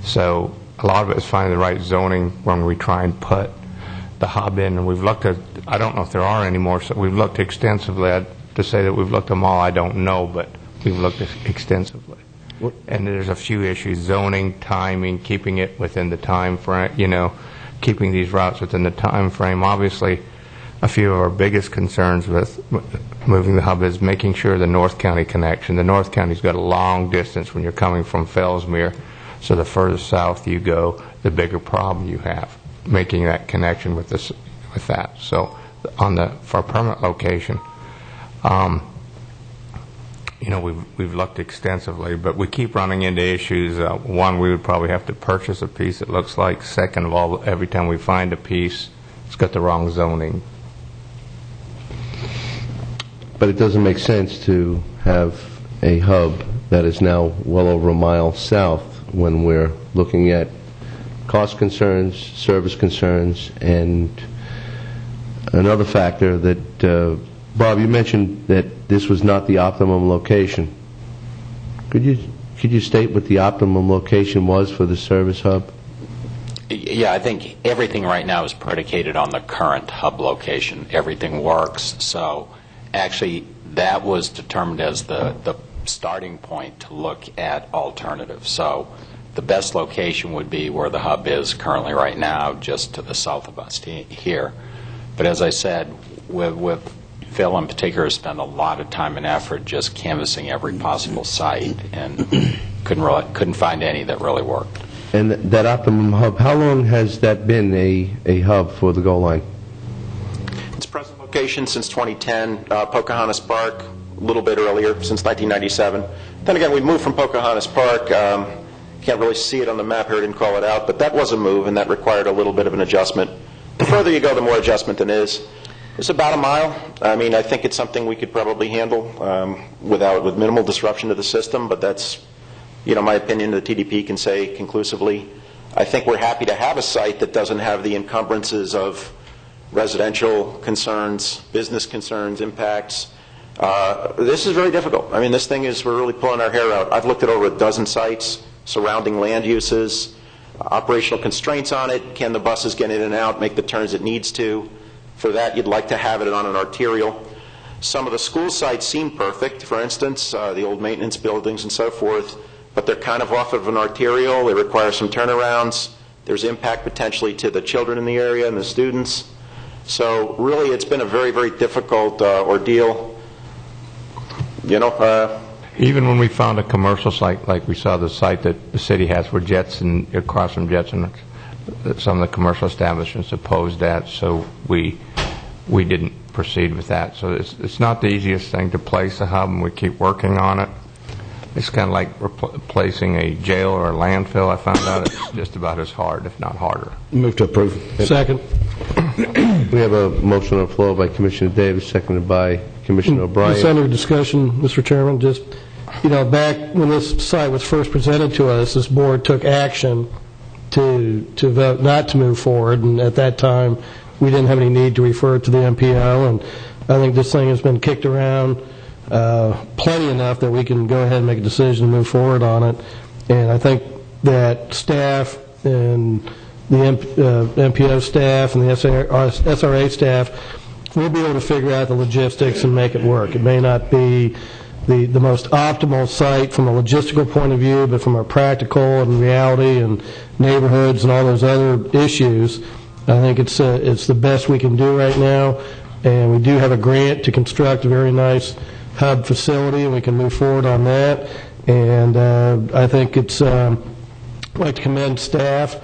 So a lot of it is finding the right zoning when we try and put the hub in. And we've looked at, I don't know if there are any more, so we've looked extensively. To say that we've looked at them all, I don't know, but we've looked extensively. And there's a few issues: zoning, timing, keeping it within the time frame, keeping these routes within the time frame. Obviously, a few of our biggest concerns with moving the hub is making sure the North County connection. The North County's got a long distance when you're coming from Fellsmere, so the further south you go, the bigger problem you have making that connection with that. So for a permanent location, we've looked extensively, but we keep running into issues. One, we would probably have to purchase a piece, it looks like. Second of all, every time we find a piece, it's got the wrong zoning. But it doesn't make sense to have a hub that is now well over a mile south when we're looking at cost concerns, service concerns, and another factor that, Bob, you mentioned that this was not the optimum location. Could you state what the optimum location was for the service hub? Yeah, I think everything right now is predicated on the current hub location. Everything works, so actually that was determined as the starting point to look at alternatives. So the best location would be where the hub is currently right now, just to the south of us here. But as I said, with Phil in particular spent a lot of time and effort just canvassing every possible site, and couldn't find any that really worked. And that optimum hub, how long has that been a hub for the goal line? Its present location since 2010, Pocahontas Park, a little bit earlier, since 1997. Then again, we moved from Pocahontas Park. Can't really see it on the map here, I didn't call it out, but that was a move, and that required a little bit of an adjustment. The further you go, the more adjustment there is. It's about a mile. I mean, I think it's something we could probably handle with minimal disruption to the system, but that's, my opinion. The TDP can say conclusively. I think we're happy to have a site that doesn't have the encumbrances of residential concerns, business concerns, impacts. This is very difficult. I mean, this thing is, we're really pulling our hair out. I've looked at over a dozen sites, surrounding land uses, operational constraints on it. Can the buses get in and out, make the turns it needs to? For that, you'd like to have it on an arterial. Some of the school sites seem perfect, for instance, the old maintenance buildings and so forth, but they're kind of off of an arterial. They require some turnarounds. There's impact potentially to the children in the area and the students. So really, it's been a very, very difficult ordeal. Even when we found a commercial site, like we saw the site that the city has for Jetson, across from Jetson, some of the commercial establishments opposed that, so we didn't proceed with that. So it's not the easiest thing to place a hub, and we keep working on it. It's kind of like replacing a jail or a landfill. I found out it's just about as hard, if not harder. Move to approve. Second. We have a motion on the floor by Commissioner Davis, seconded by Commissioner O'Brien. Just under discussion, Mr. Chairman, just, back when this site was first presented to us, this board took action to vote not to move forward, and at that time, we didn't have any need to refer it to the MPO, and I think this thing has been kicked around plenty enough that we can go ahead and make a decision and move forward on it. And I think that staff and the MPO staff and the SRA staff will be able to figure out the logistics and make it work. It may not be the most optimal site from a logistical point of view, but from a practical and reality and neighborhoods and all those other issues, I think it's the best we can do right now. And we do have a grant to construct a very nice hub facility, and we can move forward on that. And I think I'd like to commend staff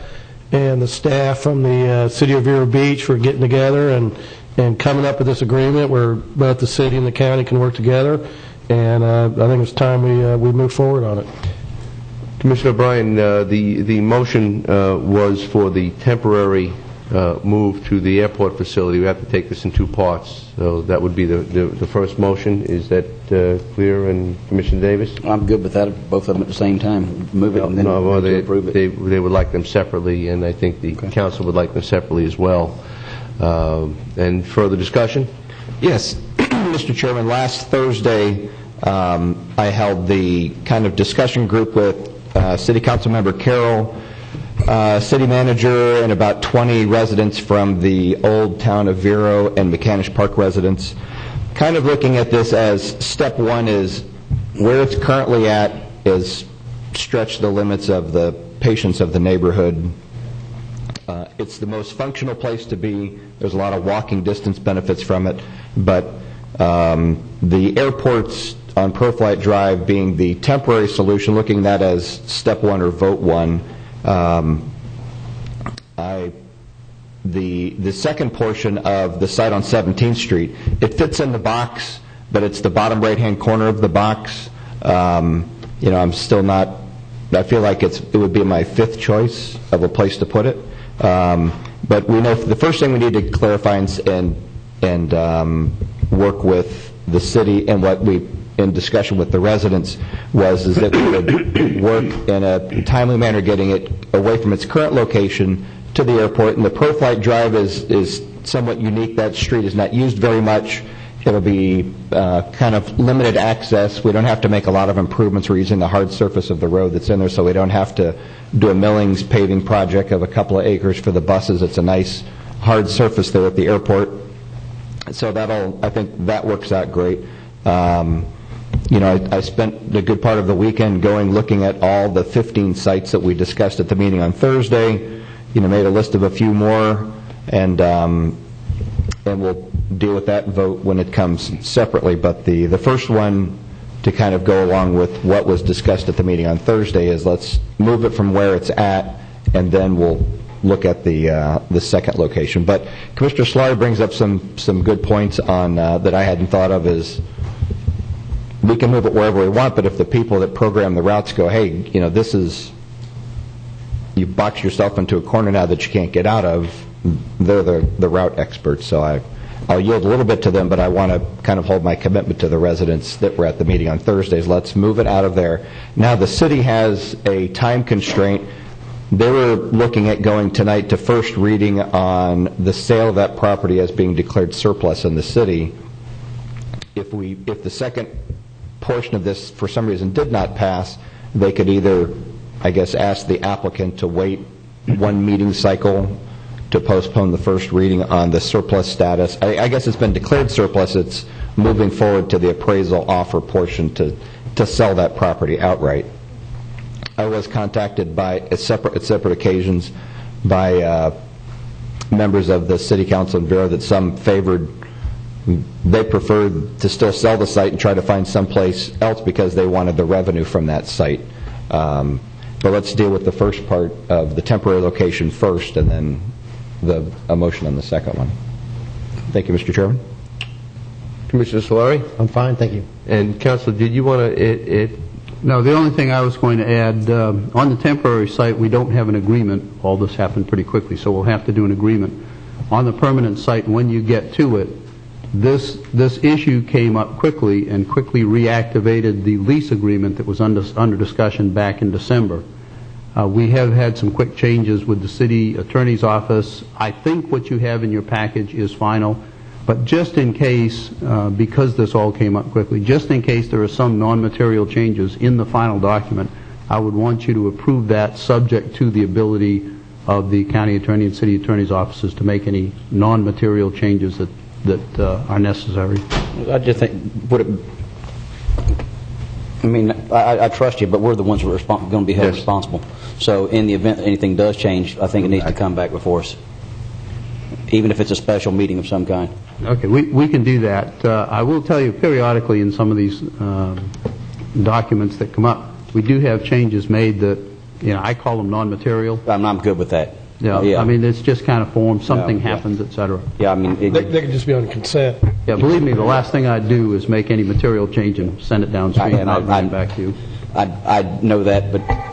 and the staff from the City of Vero Beach for getting together and coming up with this agreement where both the city and the county can work together. And I think it's time we move forward on it. Commissioner O'Brien, the motion was for the temporary move to the airport facility. We have to take this in two parts. So that would be the first motion. Is that clear? And Commissioner Davis? I'm good with that, both of them at the same time. Move it and then approve it. They would like them separately, and I think the council would like them separately as well. And further discussion? Yes, Mr. Chairman, last Thursday I held the kind of discussion group with City Council Member Carroll, City Manager, and about 20 residents from the old town of Vero and McCanish Park residents, kind of looking at this as step one is where it's currently at is stretch the limits of the patience of the neighborhood. It's the most functional place to be. There's a lot of walking distance benefits from it, but the airports on ProFlight Drive being the temporary solution, looking at that as step one or vote one. The second portion of the site on 17th Street, it fits in the box, but it's the bottom right-hand corner of the box. I'm still not, I feel like it would be my fifth choice of a place to put it. But we know the first thing we need to clarify and work with the city and what we, in discussion with the residents, is that we would work in a timely manner getting it away from its current location to the airport. And the Pro-Flight Drive is somewhat unique. That street is not used very much. It'll be kind of limited access. We don't have to make a lot of improvements. We're using the hard surface of the road that's in there, so we don't have to do a millings paving project of a couple of acres for the buses. It's a nice hard surface there at the airport. So I think that works out great. I spent a good part of the weekend looking at all the 15 sites that we discussed at the meeting on Thursday. Made a list of a few more, and we'll deal with that vote when it comes separately. But the first one to kind of go along with what was discussed at the meeting on Thursday is let's move it from where it's at, and then we'll look at the second location. But Commissioner Slaughter brings up some good points on that I hadn't thought of. Is we can move it wherever we want, but if the people that program the routes go, hey, this is, you box yourself into a corner now that you can't get out of, they're the route experts. So I'll yield a little bit to them, but I want to kind of hold my commitment to the residents that were at the meeting on Thursdays. Let's move it out of there. Now, the city has a time constraint. They were looking at going tonight to first reading on the sale of that property as being declared surplus in the city. If the second portion of this, for some reason, did not pass, they could either, I guess, ask the applicant to wait one meeting cycle to postpone the first reading on the surplus status. I guess it's been declared surplus. It's moving forward to the appraisal offer portion to sell that property outright. I was contacted at separate occasions by members of the City Council and Bureau that some favored. They preferred to still sell the site and try to find someplace else because they wanted the revenue from that site. But let's deal with the first part of the temporary location first, and then a motion on the second one. Thank you, Mr. Chairman. Commissioner Solari? I'm fine, thank you. And Councilor, did you want to... No, the only thing I was going to add, on the temporary site, we don't have an agreement. All this happened pretty quickly, so we'll have to do an agreement. On the permanent site, when you get to it, this issue came up quickly and quickly reactivated the lease agreement that was under discussion back in December. We have had some quick changes with the city attorney's office. I think what you have in your package is final, but just in case, because this all came up quickly, just in case there are some non-material changes in the final document, I would want you to approve that subject to the ability of the county attorney and city attorney's offices to make any non-material changes that are necessary. I just think, I trust you, but we're the ones who are going to be held responsible. So in the event that anything does change, I think it needs to come back before us, even if it's a special meeting of some kind. Okay, we can do that. I will tell you, periodically in some of these documents that come up, we do have changes made that, I call them non-material. I'm good with that. Yeah. I mean, it's just kind of form, something happens, et cetera. Yeah, I mean... They could just be on consent. Yeah, believe me, the last thing I'd do is make any material change and send it downstream, and I'll bring it back to you. I know that,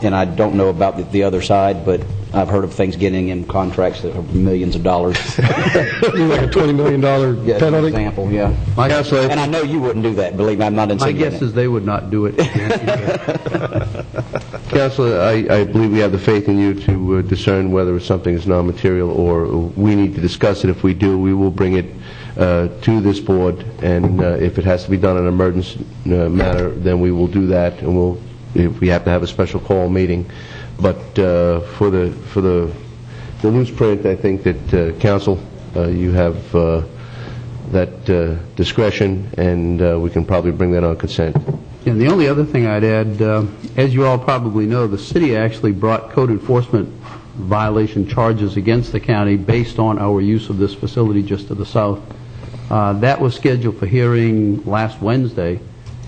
and I don't know about the other side, but I've heard of things getting in contracts that are millions of dollars. Like a $20 million penalty? For example, yeah. And I know you wouldn't do that, believe me, I'm not insinuating. My guess is they would not do it. Councilor, I believe we have the faith in you to discern whether something is non-material or we need to discuss it. If we do, we will bring it to this board, and if it has to be done in an emergency manner, then we will do that, and if we have to have a special call meeting. But for the newsprint, I think that council, you have that discretion, and we can probably bring that on consent. And the only other thing I'd add, as you all probably know, the city actually brought code enforcement violation charges against the county based on our use of this facility just to the south. That was scheduled for hearing last Wednesday.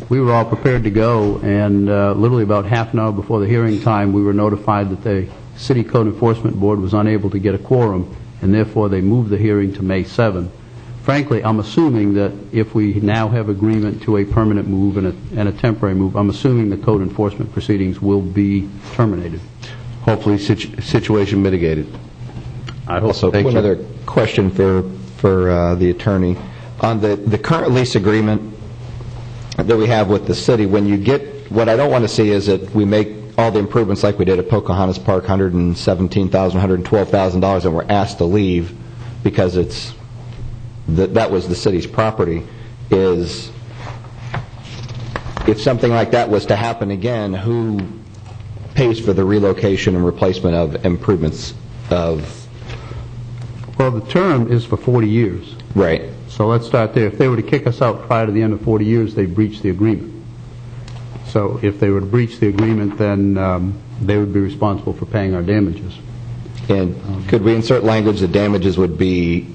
We were all prepared to go, and literally about half an hour before the hearing time, we were notified that the City Code Enforcement Board was unable to get a quorum, and therefore they moved the hearing to May 7. Frankly, I'm assuming that if we now have agreement to a permanent move and a temporary move, I'm assuming the code enforcement proceedings will be terminated. Hopefully, situation mitigated. I hope so. One other question for the attorney. On the current lease agreement, that we have with the city. When you get, what I don't want to see is that we make all the improvements like we did at Pocahontas Park, $117,000, $112,000, and we're asked to leave because that was the city's property. Is if something like that was to happen again, who pays for the relocation and replacement of improvements of? Well, the term is for 40 years. Right. So let's start there. If they were to kick us out prior to the end of 40 years, they breached the agreement. So if they were to breach the agreement, then they would be responsible for paying our damages. And could we insert language that damages would be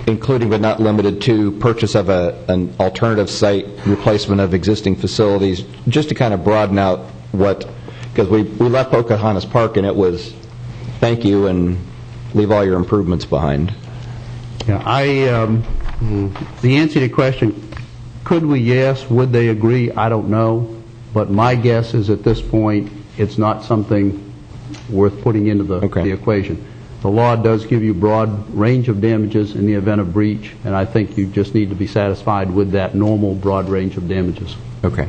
including but not limited to purchase of an alternative site, replacement of existing facilities, just to kind of broaden out what, because we left Pocahontas Park and it was thank you and leave all your improvements behind. Yeah, the answer to the question, could we? Yes. Would they agree? I don't know. But my guess is at this point, it's not something worth putting into the equation. The law does give you broad range of damages in the event of breach, and I think you just need to be satisfied with that normal broad range of damages. Okay.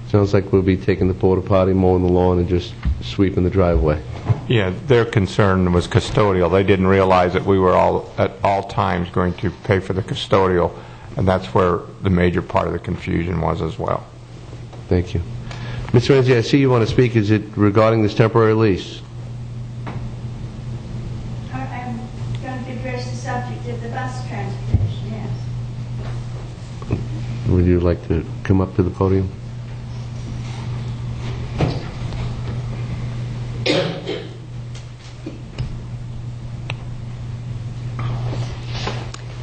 Sounds like we'll be taking the porta potty, mowing the lawn, and just sweeping the driveway. Yeah, their concern was custodial. They didn't realize that we were at all times going to pay for the custodial, and that's where the major part of the confusion was as well. Thank you. Ms. Renzi, I see you want to speak. Is it regarding this temporary lease? I'm going to address the subject of the bus transportation, yes. Would you like to come up to the podium?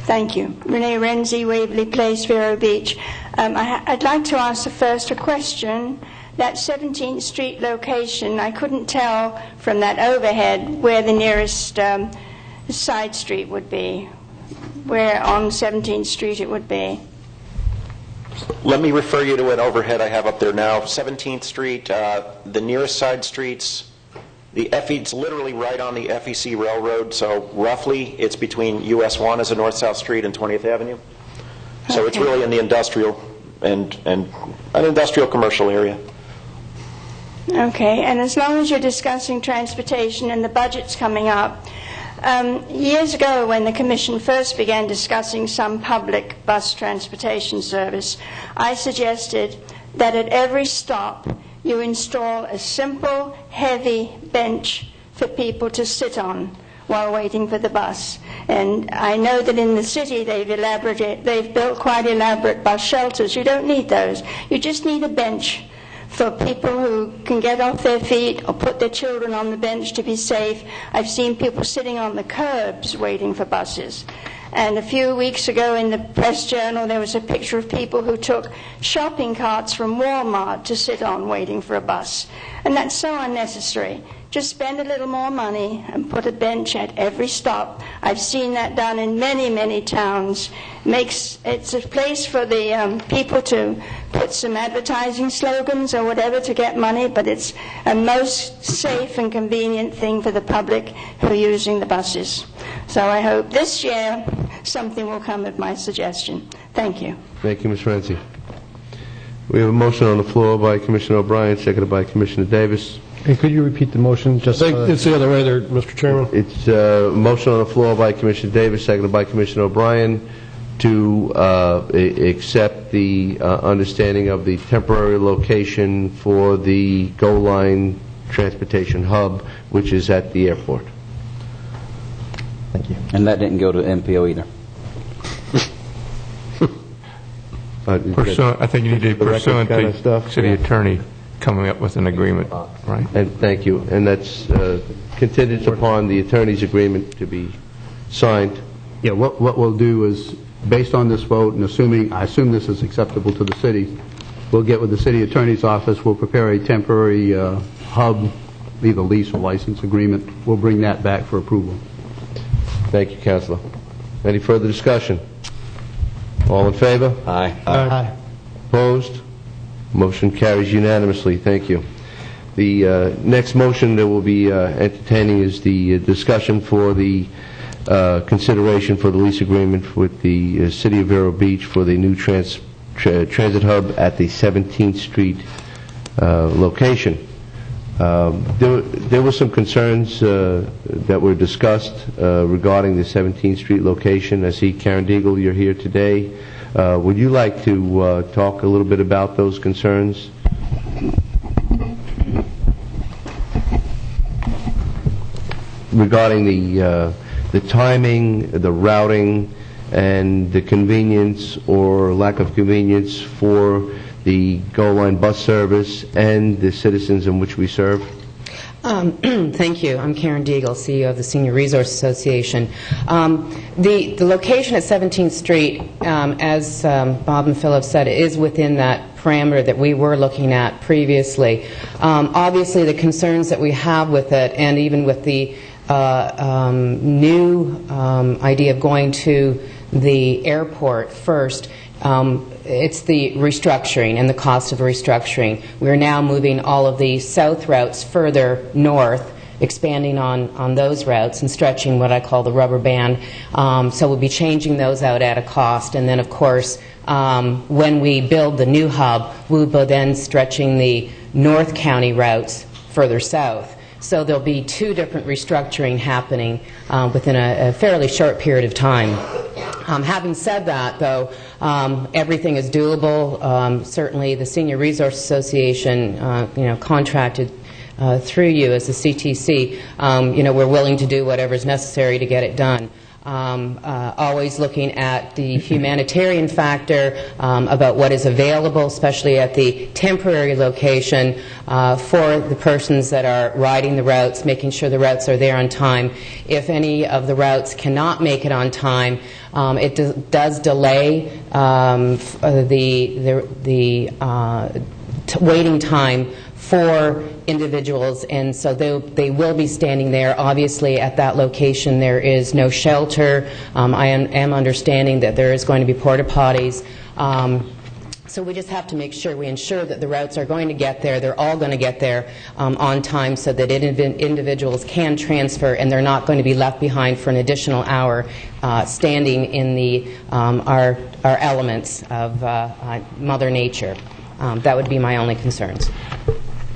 Thank you. Renee Renzi, Waverly Place, Vero Beach. I'd like to ask first a question. That 17th Street location, I couldn't tell from that overhead where the nearest side street would be, where on 17th Street it would be. Let me refer you to an overhead I have up there now. 17th Street, the nearest side streets, the it's literally right on the FEC Railroad, so roughly it's between US 1 as a north-south street and 20th Avenue. So it's really in the industrial and an industrial commercial area. Okay, and as long as you're discussing transportation and the budget's coming up, years ago when the Commission first began discussing some public bus transportation service, I suggested that at every stop you install a simple, heavy bench for people to sit on while waiting for the bus. And I know that in the city they've built quite elaborate bus shelters. You don't need those. You just need a bench for people who can get off their feet or put their children on the bench to be safe. I've seen people sitting on the curbs waiting for buses. And a few weeks ago in the Press Journal, there was a picture of people who took shopping carts from Walmart to sit on waiting for a bus. And that's so unnecessary. Just spend a little more money and put a bench at every stop. I've seen that done in many, many towns. It's a place for the people to put some advertising slogans or whatever to get money, but it's a most safe and convenient thing for the public who are using the buses. So I hope this year something will come of my suggestion. Thank you. Thank you, Ms. Renzi. We have a motion on the floor by Commissioner O'Brien, seconded by Commissioner Davis. And could you repeat the motion? I think it's the other way there, Mr. Chairman. It's a motion on the floor by Commissioner Davis, seconded by Commissioner O'Brien, to accept the understanding of the temporary location for the GO Line Transportation Hub, which is at the airport. Thank you. And that didn't go to MPO either. I think you need to be pursuant to city attorney coming up with an agreement, right? And thank you. And that's contingent upon the attorney's agreement to be signed. Yeah, what we'll do is, based on this vote, and I assume this is acceptable to the city, we'll get with the city attorney's office, we'll prepare a temporary hub, either lease or license agreement. We'll bring that back for approval. Thank you, Councilor. Any further discussion? All in favor? Aye. Aye. Opposed? Motion carries unanimously. Thank you. The next motion that we'll be entertaining is the discussion for the consideration for the lease agreement with the City of Vero Beach for the new transit hub at the 17th Street location. There were some concerns that were discussed regarding the 17th Street location. I see Karen Deagle, you're here today. Would you like to talk a little bit about those concerns? Regarding the timing, the routing, and the convenience or lack of convenience for the Gold Line bus service and the citizens in which we serve? Thank you. I'm Karen Deagle, CEO of the Senior Resource Association. The location at 17th Street, as Bob and Philip said, is within that parameter that we were looking at previously. Obviously, the concerns that we have with it, and even with the new idea of going to the airport first, it's the restructuring and the cost of restructuring. We're now moving all of the south routes further north, expanding on those routes and stretching what I call the rubber band. So we'll be changing those out at a cost. And then, of course, when we build the new hub, we'll be then stretching the North County routes further south. So there'll be two different restructuring happening within a fairly short period of time. Having said that, though, everything is doable. Certainly, the Senior Resource Association, contracted through you as the CTC. We're willing to do whatever is necessary to get it done. Always looking at the humanitarian factor about what is available, especially at the temporary location for the persons that are riding the routes, making sure the routes are there on time. If any of the routes cannot make it on time, it does delay the waiting time for individuals, and so they will be standing there. Obviously, at that location, there is no shelter. I am understanding that there is going to be porta potties. So we just have to make sure we ensure that the routes are going to get there. They're all going to get there on time, so that individuals can transfer, and they're not going to be left behind for an additional hour standing in our elements of Mother Nature. That would be my only concerns.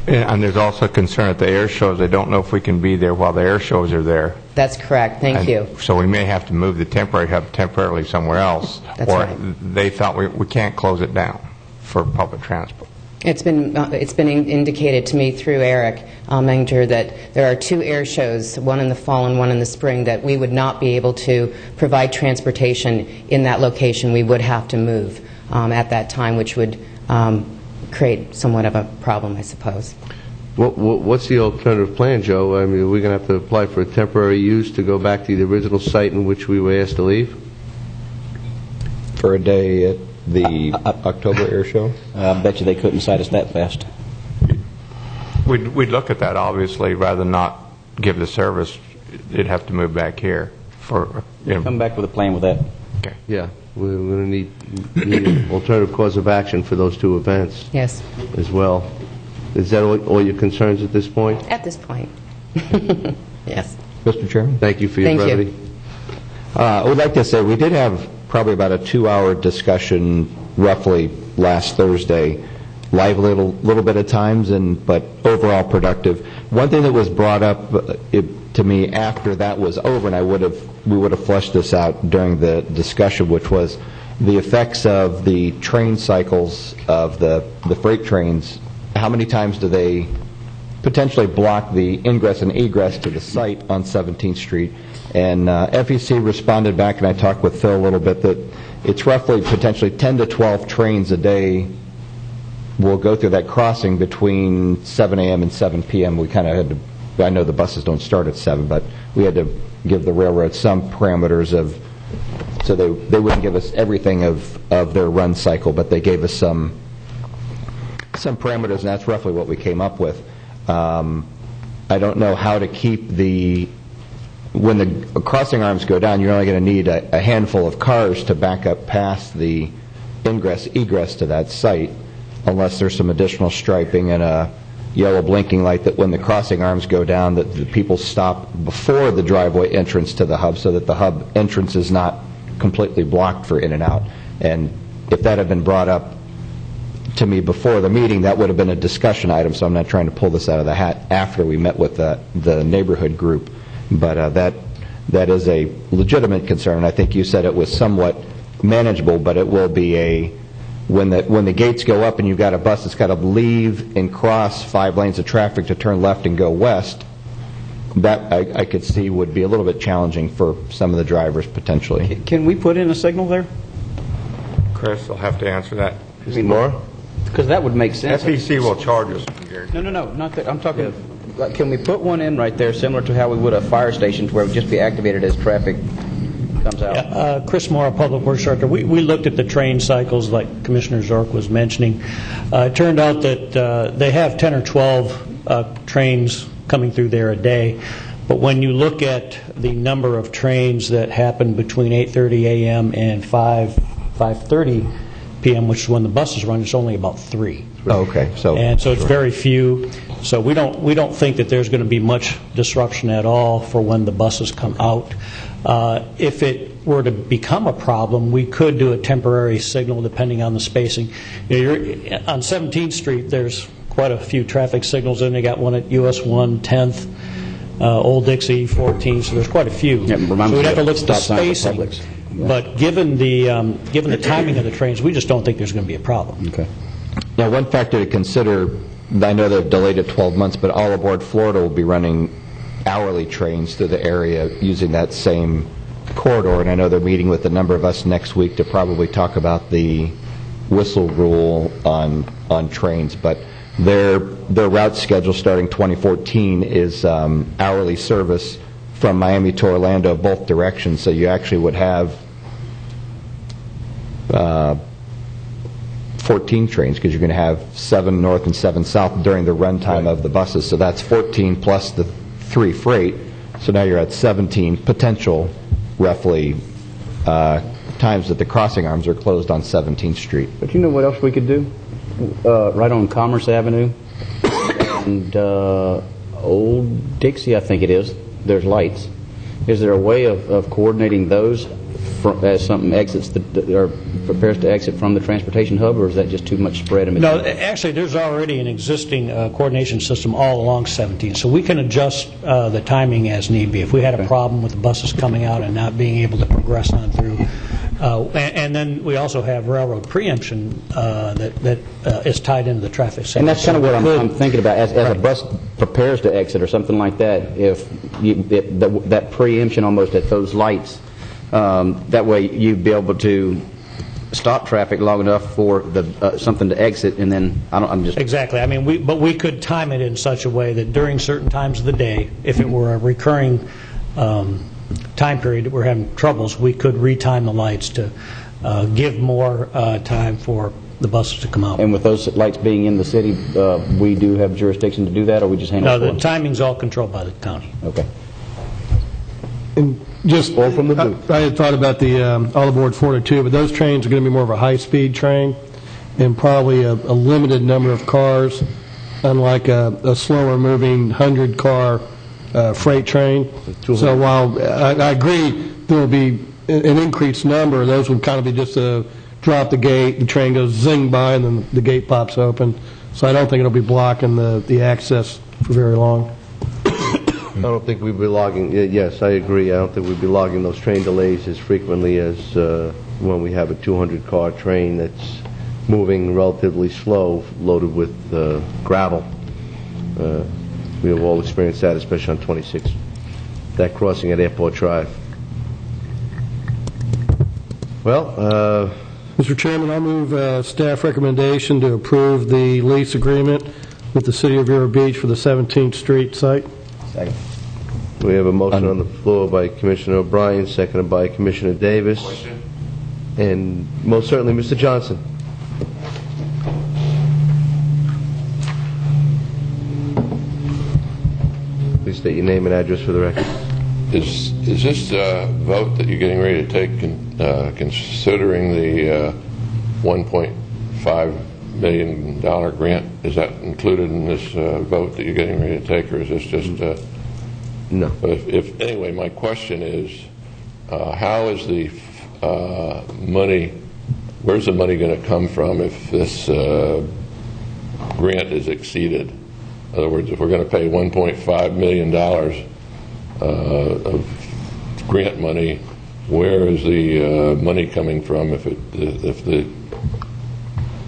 And there's also concern at the air shows. They don't know if we can be there while the air shows are there. That's correct. Thank you. So we may have to move the temporary hub temporarily somewhere else. That's or right. They thought we can't close it down for public transport. It's been indicated to me through Eric Menger that there are two air shows, one in the fall and one in the spring, that we would not be able to provide transportation in that location. We would have to move at that time, which would create somewhat of a problem, I suppose. What's the alternative plan, Joe? I mean, we're going to have to apply for a temporary use to go back to the original site in which we were asked to leave? For a day at the October air show? I bet you they couldn't cite us that fast. We'd look at that, obviously, rather than not give the service. They'd have to move back here. Come back with a plan with that. Okay. Yeah. We're going to need an alternative course of action for those two events. Yes. As well. Is that all your concerns at this point? At this point. Yes. Mr. Chairman? Thank you for your brevity. I would like to say we did have probably about a 2-hour discussion roughly last Thursday. Lively little bit of times, but overall productive. One thing that was brought up to me after that was over, and we would have fleshed this out during the discussion, which was the effects of the train cycles of the freight trains. How many times do they potentially block the ingress and egress to the site on 17th Street? And FEC responded back, and I talked with Phil a little bit, that it's roughly potentially 10 to 12 trains a day will go through that crossing between 7 a.m. and 7 p.m. We kind of had to, I know the buses don't start at 7, but we had to give the railroad some parameters so they wouldn't give us everything of their run cycle, but they gave us some parameters, and that's roughly what we came up with. I don't know how to keep when the crossing arms go down, you're only going to need a handful of cars to back up past the egress to that site, unless there's some additional striping and a yellow blinking light that when the crossing arms go down, that the people stop before the driveway entrance to the hub, so that the hub entrance is not completely blocked for in and out. And if that had been brought up to me before the meeting, that would have been a discussion item, so I'm not trying to pull this out of the hat after we met with the neighborhood group. But that is a legitimate concern. I think you said it was somewhat manageable, but it will be when the gates go up and you've got a bus that's got to leave and cross 5 lanes of traffic to turn left and go west, that I could see would be a little bit challenging for some of the drivers potentially. Can we put in a signal there? Chris, I'll have to answer that. More? Because that would make sense. FEC will charge us. No, not that. I'm talking, can we put one in right there similar to how we would a fire station where it would just be activated as traffic comes out? Yeah, Chris Moore, Public Works Director. We looked at the train cycles like Commissioner Zork was mentioning. It turned out that they have 10 or 12 trains coming through there a day. But when you look at the number of trains that happen between 8:30 a.m. and 5:30 p.m., which is when the buses run, it's only about 3. Oh, okay. So it's very few. So we don't think that there's going to be much disruption at all for when the buses come out. If it were to become a problem, we could do a temporary signal depending on the spacing. On 17th Street, there's quite a few traffic signals, and they got one at US 1, 10th, Old Dixie, 14th, so there's quite a few. Yeah, so we'd have to look at the spacing. Yeah. But given the timing of the trains, we just don't think there's going to be a problem. Okay. Now, one factor to consider, I know they've delayed it 12 months, but All Aboard Florida will be running hourly trains through the area using that same corridor, and I know they're meeting with a number of us next week to probably talk about the whistle rule on trains, but their route schedule starting 2014 is hourly service from Miami to Orlando both directions, so you actually would have 14 trains because you're going to have 7 north and 7 south during the run time of the buses. So that's 14 plus the 3 freight. So now you're at 17 potential, roughly, times that the crossing arms are closed on 17th Street. But you know what else we could do? Right on Commerce Avenue and Old Dixie, I think it is. There's lights. Is there a way of coordinating those as something exits or prepares to exit from the transportation hub, or is that just too much spread in between? No, actually, there's already an existing coordination system all along 17, so we can adjust the timing as need be. If we had a problem with the buses coming out and not being able to progress on through, and then we also have railroad preemption that is tied into the traffic signal. And that's kind of what I'm thinking about. As a bus prepares to exit or something like that, if that preemption almost at those lights, that way you'd be able to stop traffic long enough for something to exit, and then I'm just exactly. I mean, we could time it in such a way that during certain times of the day, if it were a recurring time period that we're having troubles, we could retime the lights to give more time for the buses to come out. And with those lights being in the city, we do have jurisdiction to do that, or we just handle it? No, the timing's all controlled by the county. Okay. And just, I had thought about the All Aboard Florida too, but those trains are going to be more of a high-speed train and probably a limited number of cars, unlike a slower-moving 100-car freight train. So while I agree there will be an increased number, those would kind of be just a drop the gate, the train goes zing by, and then the gate pops open. So I don't think it'll be blocking the access for very long. I don't think we'd be logging, yes, I agree, I don't think we'd be logging those train delays as frequently as when we have a 200-car train that's moving relatively slow, loaded with gravel. We have all experienced that, especially on 26, that crossing at Airport Drive. Well, Mr. Chairman, I move staff recommendation to approve the lease agreement with the City of Vero Beach for the 17th Street site. Second. We have a motion on the floor by Commissioner O'Brien, seconded by Commissioner Davis. Question? And most certainly Mr. Johnson. Please state your name and address for the record. Is this vote that you're getting ready to take considering the $1.5 million grant? Is that included in this vote that you're getting ready to take, or is this just... No. If anyway, my question is, how is the money where's the money going to come from if this grant is exceeded? In other words, if we're going to pay $1.5 million of grant money, where is the money coming from if the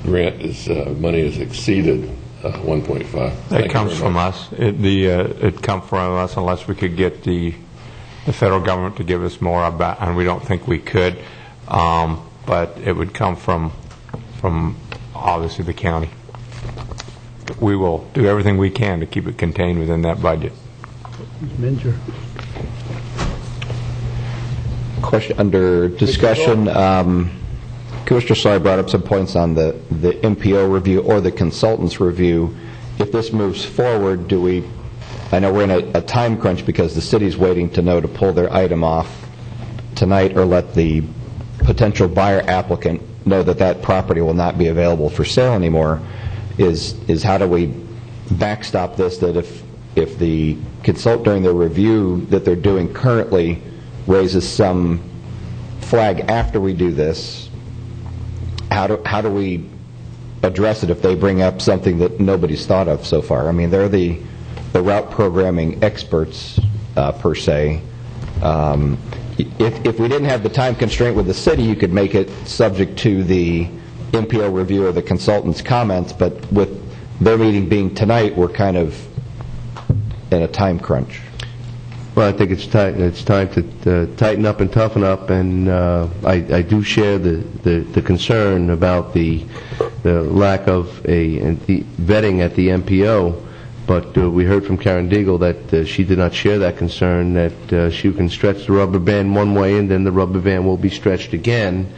grant money is exceeded 1.5? It comes from us. It comes from us unless we could get the federal government to give us more about, and we don't think we could. But it would come from obviously the county. We will do everything we can to keep it contained within that budget. Minjer. Question under discussion. Commissioner Sawyer brought up some points on the MPO review or the consultant's review. If this moves forward, do we, I know we're in a time crunch because the city's waiting to know to pull their item off tonight or let the potential buyer applicant know that that property will not be available for sale anymore, is how do we backstop this, that if the consultant during the review that they're doing currently raises some flag after we do this, how do we address it if they bring up something that nobody's thought of so far? I mean, they're the route programming experts per se. If we didn't have the time constraint with the city, you could make it subject to the MPO review or the consultant's comments, but with their meeting being tonight, we're kind of in a time crunch. Well, I think it's time to tighten up and toughen up, and I do share the concern about the lack of the vetting at the MPO, but we heard from Karen Deagle that she did not share that concern, that she can stretch the rubber band one way and then the rubber band will be stretched again.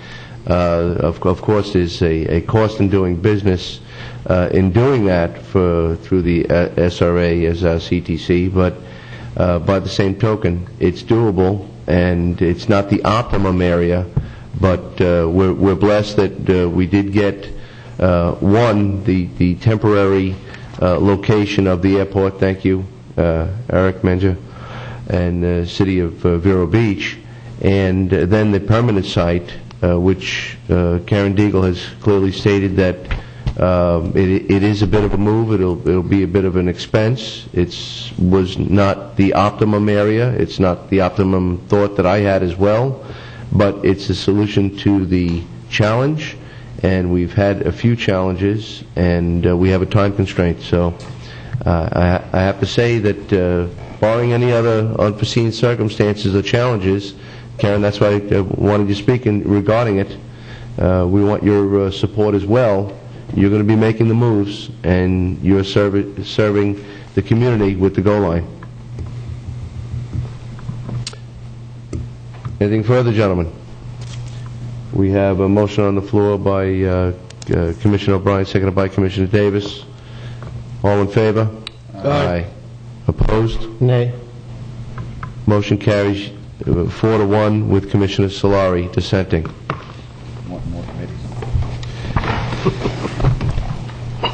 Of course, there's a cost in doing business in doing that through the SRA as our CTC, but by the same token, it's doable, and it's not the optimum area, but we're blessed that we did get, the temporary location of the airport, thank you, Eric Menja, and the city of Vero Beach, and then the permanent site, which Karen Deagle has clearly stated that it is a bit of a move. It'll be a bit of an expense. It was not the optimum area. It's not the optimum thought that I had as well, but it's a solution to the challenge, and we've had a few challenges, and we have a time constraint. So I have to say that barring any other unforeseen circumstances or challenges, Karen, that's why I wanted you speaking regarding it. We want your support as well. You're going to be making the moves, and you're serving the community with the goal line. Anything further, gentlemen? We have a motion on the floor by Commissioner O'Brien, seconded by Commissioner Davis. All in favor? Aye. Opposed? Nay. Motion carries 4-1 with Commissioner Solari dissenting.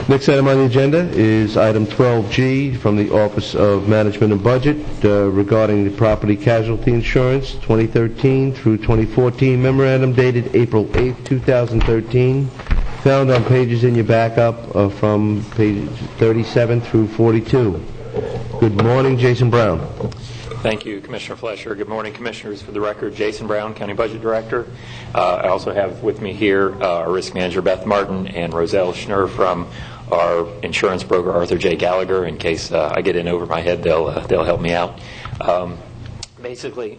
Next item on the agenda is item 12G from the Office of Management and Budget regarding the property casualty insurance 2013 through 2014 memorandum dated April 8, 2013, found on pages in your backup from pages 37 through 42. Good morning, Jason Brown. Thank you, Commissioner Flesher. Good morning, Commissioners. For the record, Jason Brown, County Budget Director. I also have with me here our Risk Manager, Beth Martin, and Roselle Schnur from our insurance broker, Arthur J. Gallagher. In case I get in over my head, they'll help me out. Basically,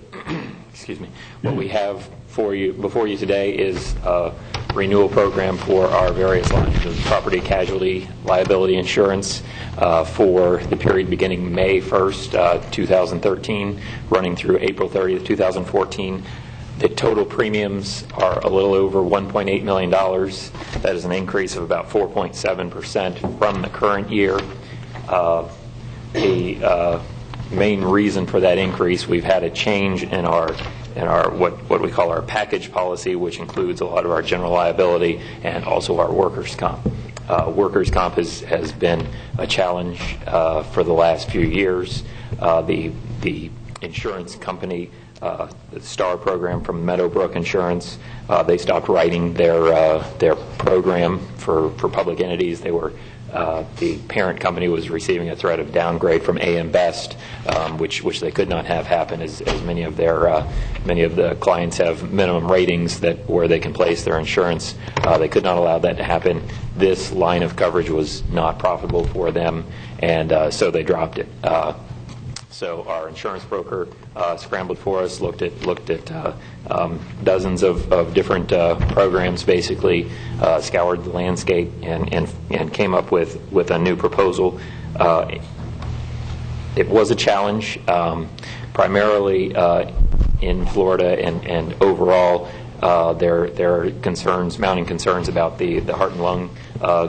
excuse me, what we have for you before you today is a renewal program for our various lines of property casualty liability insurance for the period beginning May 1st, 2013, running through April 30th, 2014. The total premiums are a little over $1.8 million. That is an increase of about 4.7% from the current year. The main reason for that increase, we've had a change in our what we call our package policy, which includes a lot of our general liability and also our workers' comp. Workers' comp has been a challenge for the last few years. The insurance company the STAR program from Meadowbrook Insurance. They stopped writing their program for public entities. They were the parent company was receiving a threat of downgrade from AM Best, which they could not have happen, as many of the clients have minimum ratings where they can place their insurance. They could not allow that to happen. This line of coverage was not profitable for them, and so they dropped it. So our insurance broker scrambled for us, looked at dozens of different programs, basically scoured the landscape and came up with a new proposal. It was a challenge, primarily in Florida, and overall there are mounting concerns about the heart and lung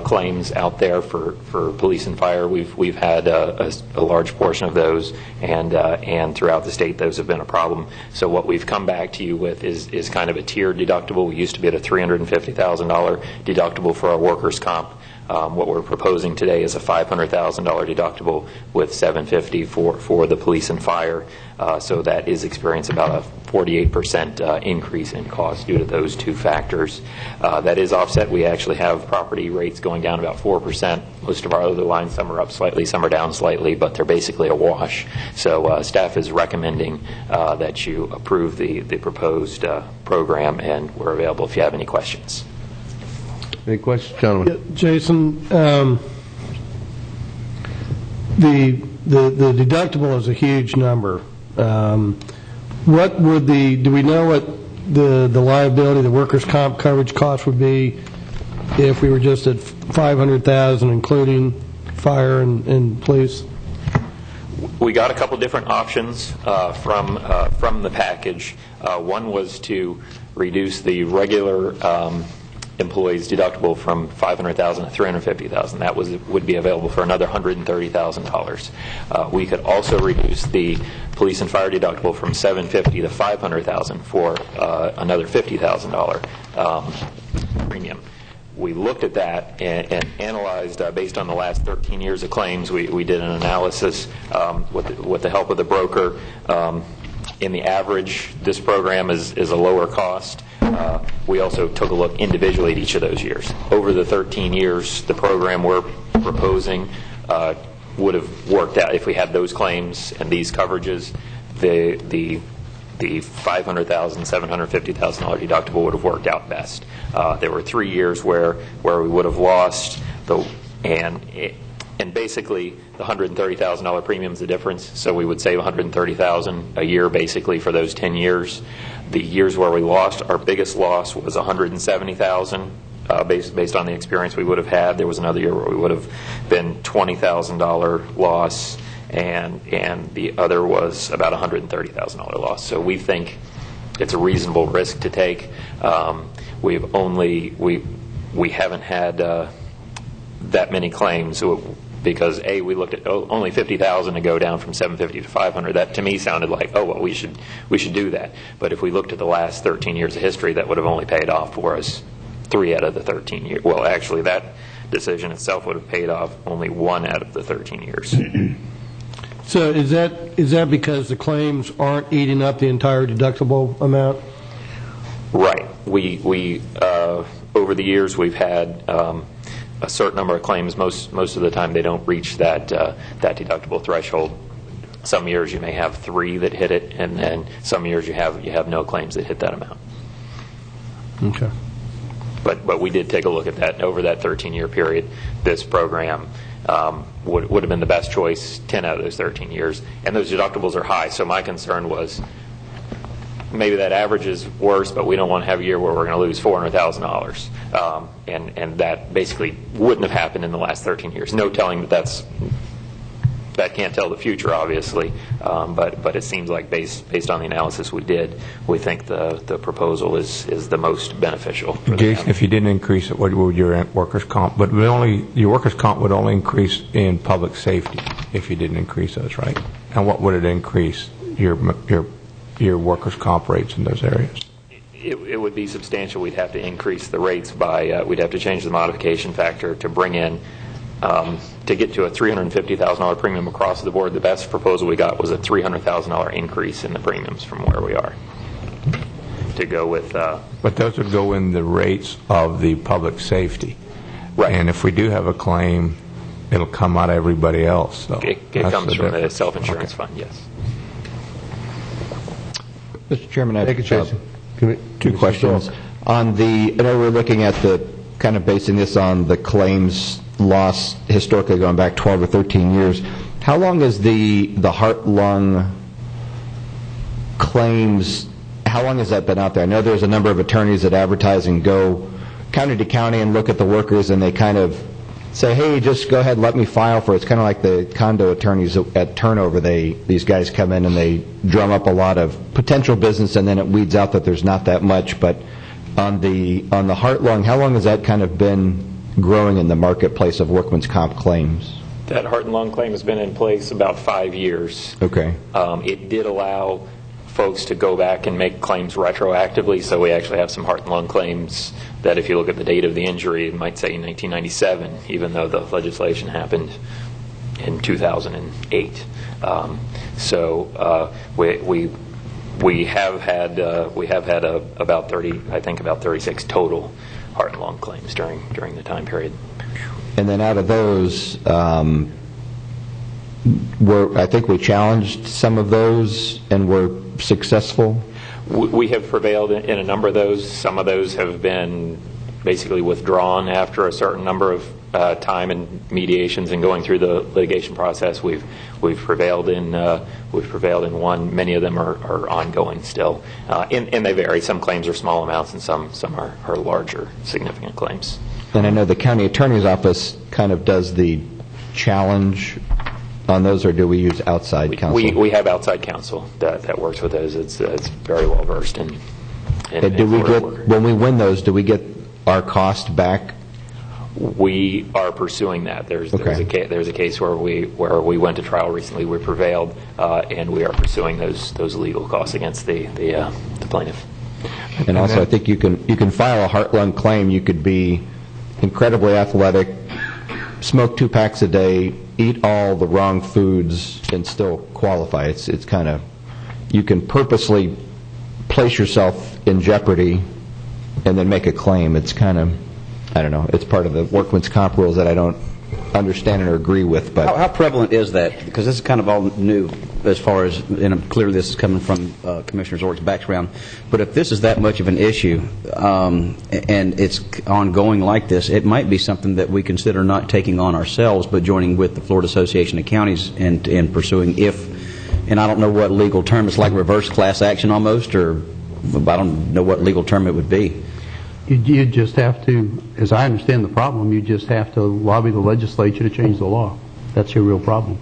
claims out there for police and fire. We've had a large portion of those, and throughout the state those have been a problem. So what we've come back to you with is kind of a tiered deductible. We used to be at a $350,000 deductible for our workers' comp. What we're proposing today is a $500,000 deductible with $750 for the police and fire. So that is experiencing about a 48% increase in cost due to those two factors. That is offset. We actually have property rates going down about 4%. Most of our other lines, some are up slightly, some are down slightly, but they're basically a wash. So staff is recommending that you approve the proposed program, and we're available if you have any questions. Any questions, gentlemen? Yeah, Jason, the deductible is a huge number. What would do we know what the liability, the workers' comp coverage cost would be if we were just at $500,000, including fire and police? We got a couple different options from the package. One was to reduce the regular employees' deductible from $500,000 to $350,000. That would be available for another $130,000. We could also reduce the police and fire deductible from $750,000 to $500,000 for another $50,000 premium. We looked at that and analyzed based on the last 13 years of claims. We did an analysis with the help of the broker. In the average, this program is a lower cost. We also took a look individually at each of those years. Over the 13 years, the program we're proposing would have worked out if we had those claims and these coverages. The $500,000, $750,000 deductible would have worked out best. There were 3 years where we would have lost, and basically the $130,000 premium is the difference. So we would save $130,000 a year basically for those 10 years. The years where we lost, our biggest loss was $170,000 based on the experience we would have had. There was another year where we would have been $20,000 loss, and the other was about $130,000 loss. So we think it's a reasonable risk to take. We haven't had that many claims because we looked at only $50,000 to go down from $750 to $500. That to me sounded like, we should do that. But if we looked at the last 13 years of history, that would have only paid off for us 3 out of the 13 years. Well, actually, that decision itself would have paid off only 1 out of the 13 years. So is that because the claims aren't eating up the entire deductible amount? Right. We over the years we've had a certain number of claims. Most of the time they don't reach that deductible threshold. Some years you may have 3 that hit it, and then some years you have no claims that hit that amount. Okay. But we did take a look at that over that 13-year period. This program would have been the best choice 10 out of those 13 years, and those deductibles are high. So my concern was maybe that average is worse, but we don't want to have a year where we're going to lose $400,000, and that basically wouldn't have happened in the last 13 years. No telling that can't tell the future, obviously, but it seems like based on the analysis we did, we think the proposal is the most beneficial. Jason, if you didn't increase it, what would your workers' comp? But your workers' comp would only increase in public safety if you didn't increase those, right? And what would it increase your workers' comp rates in those areas? It would be substantial. We'd have to increase the rates by, we'd have to change the modification factor to bring in to get to a $350,000 premium across the board, the best proposal we got was a $300,000 increase in the premiums from where we are. To go with... But those would go in the rates of the public safety. Right. And if we do have a claim, it'll come out of everybody else. So it comes from the self-insurance fund, yes. Mr. Chairman, I have Jason. two questions. On the, I know we're looking at the, kind of basing this on the claims loss historically going back 12 or 13 years. How long is the heart-lung claims, how long has that been out there? I know there's a number of attorneys that advertise and go county to county and look at the workers, and they kind of say, hey, just go ahead, let me file for it. It's kind of like the condo attorneys at Turnover. These guys come in and they drum up a lot of potential business, and then it weeds out that there's not that much. But on the heart-lung, how long has that kind of been growing in the marketplace of workman's comp claims? That heart and lung claim has been in place about 5 years. Okay. It did allow folks to go back and make claims retroactively, so we actually have some heart and lung claims that if you look at the date of the injury, it might say 1997, even though the legislation happened in 2008. We have had about 30, I think about 36 total heart and lung claims during the time period. And then out of those, I think we challenged some of those and were successful. We have prevailed in a number of those. Some of those have been basically withdrawn after a certain number of time and mediations and going through the litigation process. We've prevailed in one. Many of them are ongoing still, and they vary. Some claims are small amounts, and some are larger, significant claims. And I know the county attorney's office kind of does the challenge on those, or do we use outside counsel? We have outside counsel that works with those. It's very well versed in do we get work. When we win those, do we get our cost back? We are pursuing that. There's a case where we went to trial recently. We prevailed, and we are pursuing those legal costs against the plaintiff. And also, I think you can file a heart-lung claim. You could be incredibly athletic, smoke 2 packs a day, eat all the wrong foods, and still qualify. It's kind of, you can purposely place yourself in jeopardy and then make a claim. It's kind of, I don't know, it's part of the workman's comp rules that I don't understand or agree with. But how prevalent is that? Because this is kind of all new as far as, and clearly this is coming from Commissioner Zoric's background, but if this is that much of an issue and it's ongoing like this, it might be something that we consider not taking on ourselves, but joining with the Florida Association of Counties and pursuing and I don't know what legal term, it's like reverse class action almost, or I don't know what legal term it would be. You just have to, as I understand the problem, you just have to lobby the legislature to change the law. That's your real problem.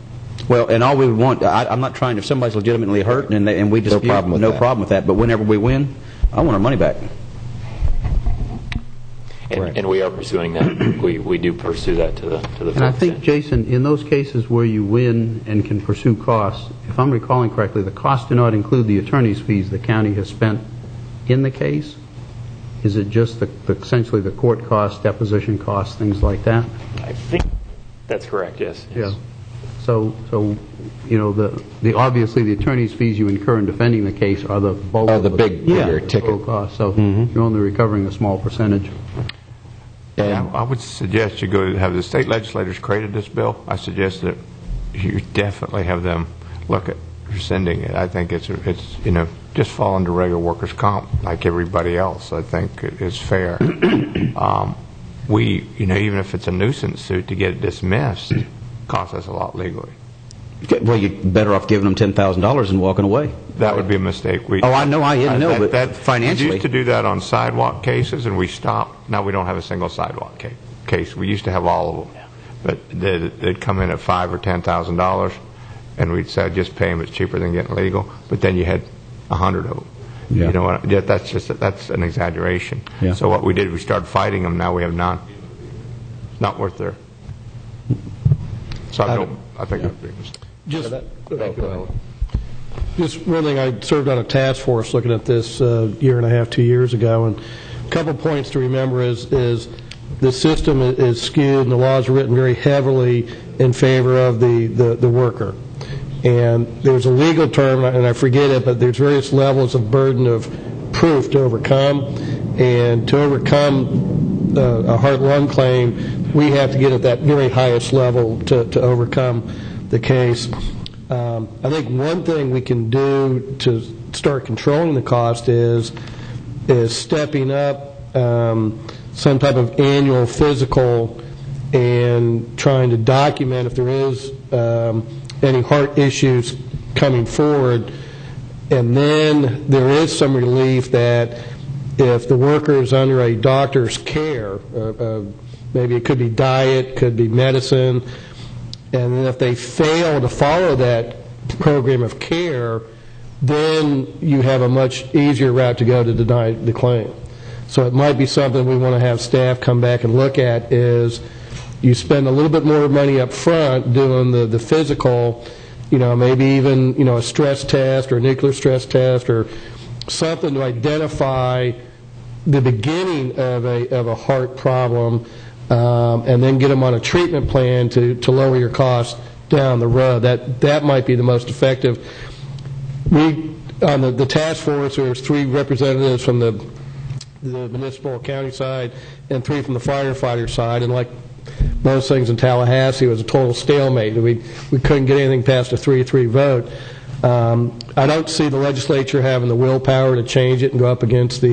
Well, and all we want, I'm not trying, if somebody's legitimately hurt and we dispute, no problem with that. But whenever we win, I want our money back. And we are pursuing that. We do pursue that to the And I think, Jason, in those cases where you win and can pursue costs, if I'm recalling correctly, the costs do not include the attorney's fees the county has spent in the case. Is it just essentially the court costs, deposition costs, things like that? I think that's correct, yes. Yeah. So obviously the attorney's fees you incur in defending the case are the bulk of the bigger ticket cost. So you're only recovering a small percentage. Yeah, I would suggest you go have the state legislators created this bill. I suggest that you definitely have them look at rescinding it. I think it's just fall under regular workers' comp like everybody else. I think it is fair. Even if it's a nuisance suit, to get it dismissed costs us a lot legally. Well, you're better off giving them $10,000 and walking away. That would be a mistake. I know, I didn't know, but financially. We used to do that on sidewalk cases, and we stopped. Now we don't have a single sidewalk case. We used to have all of them. Yeah. But they'd come in at $5,000 or $10,000, and we'd say, just pay them, it's cheaper than getting legal. But then you had 100 of them. Yeah. You know what? That's an exaggeration. Yeah. So what we did, we started fighting them. Now we have none. Not worth their. So I think that would be a mistake. Just one thing, I served on a task force looking at this year and a half, 2 years ago, and a couple points to remember is the system is skewed and the laws are written very heavily in favor of the worker. And there's a legal term, and I forget it, but there's various levels of burden of proof to overcome. And to overcome a heart-lung claim, we have to get at that very highest level to overcome the case. I think one thing we can do to start controlling the cost is stepping up some type of annual physical and trying to document if there is any heart issues coming forward. And then there is some relief that if the worker is under a doctor's care, maybe it could be diet, could be medicine, and then if they fail to follow that program of care, then you have a much easier route to go to deny the claim. So it might be something we want to have staff come back and look at is you spend a little bit more money up front doing the physical, maybe even, a stress test or a nuclear stress test or something to identify the beginning of a heart problem, and then get them on a treatment plan to lower your costs down the road. That might be the most effective. We, on the task force, there's 3 representatives from the municipal county side and 3 from the firefighter side, and like most things in Tallahassee, it was a total stalemate. We couldn't get anything past a 3-3 vote. I don't see the legislature having the willpower to change it and go up against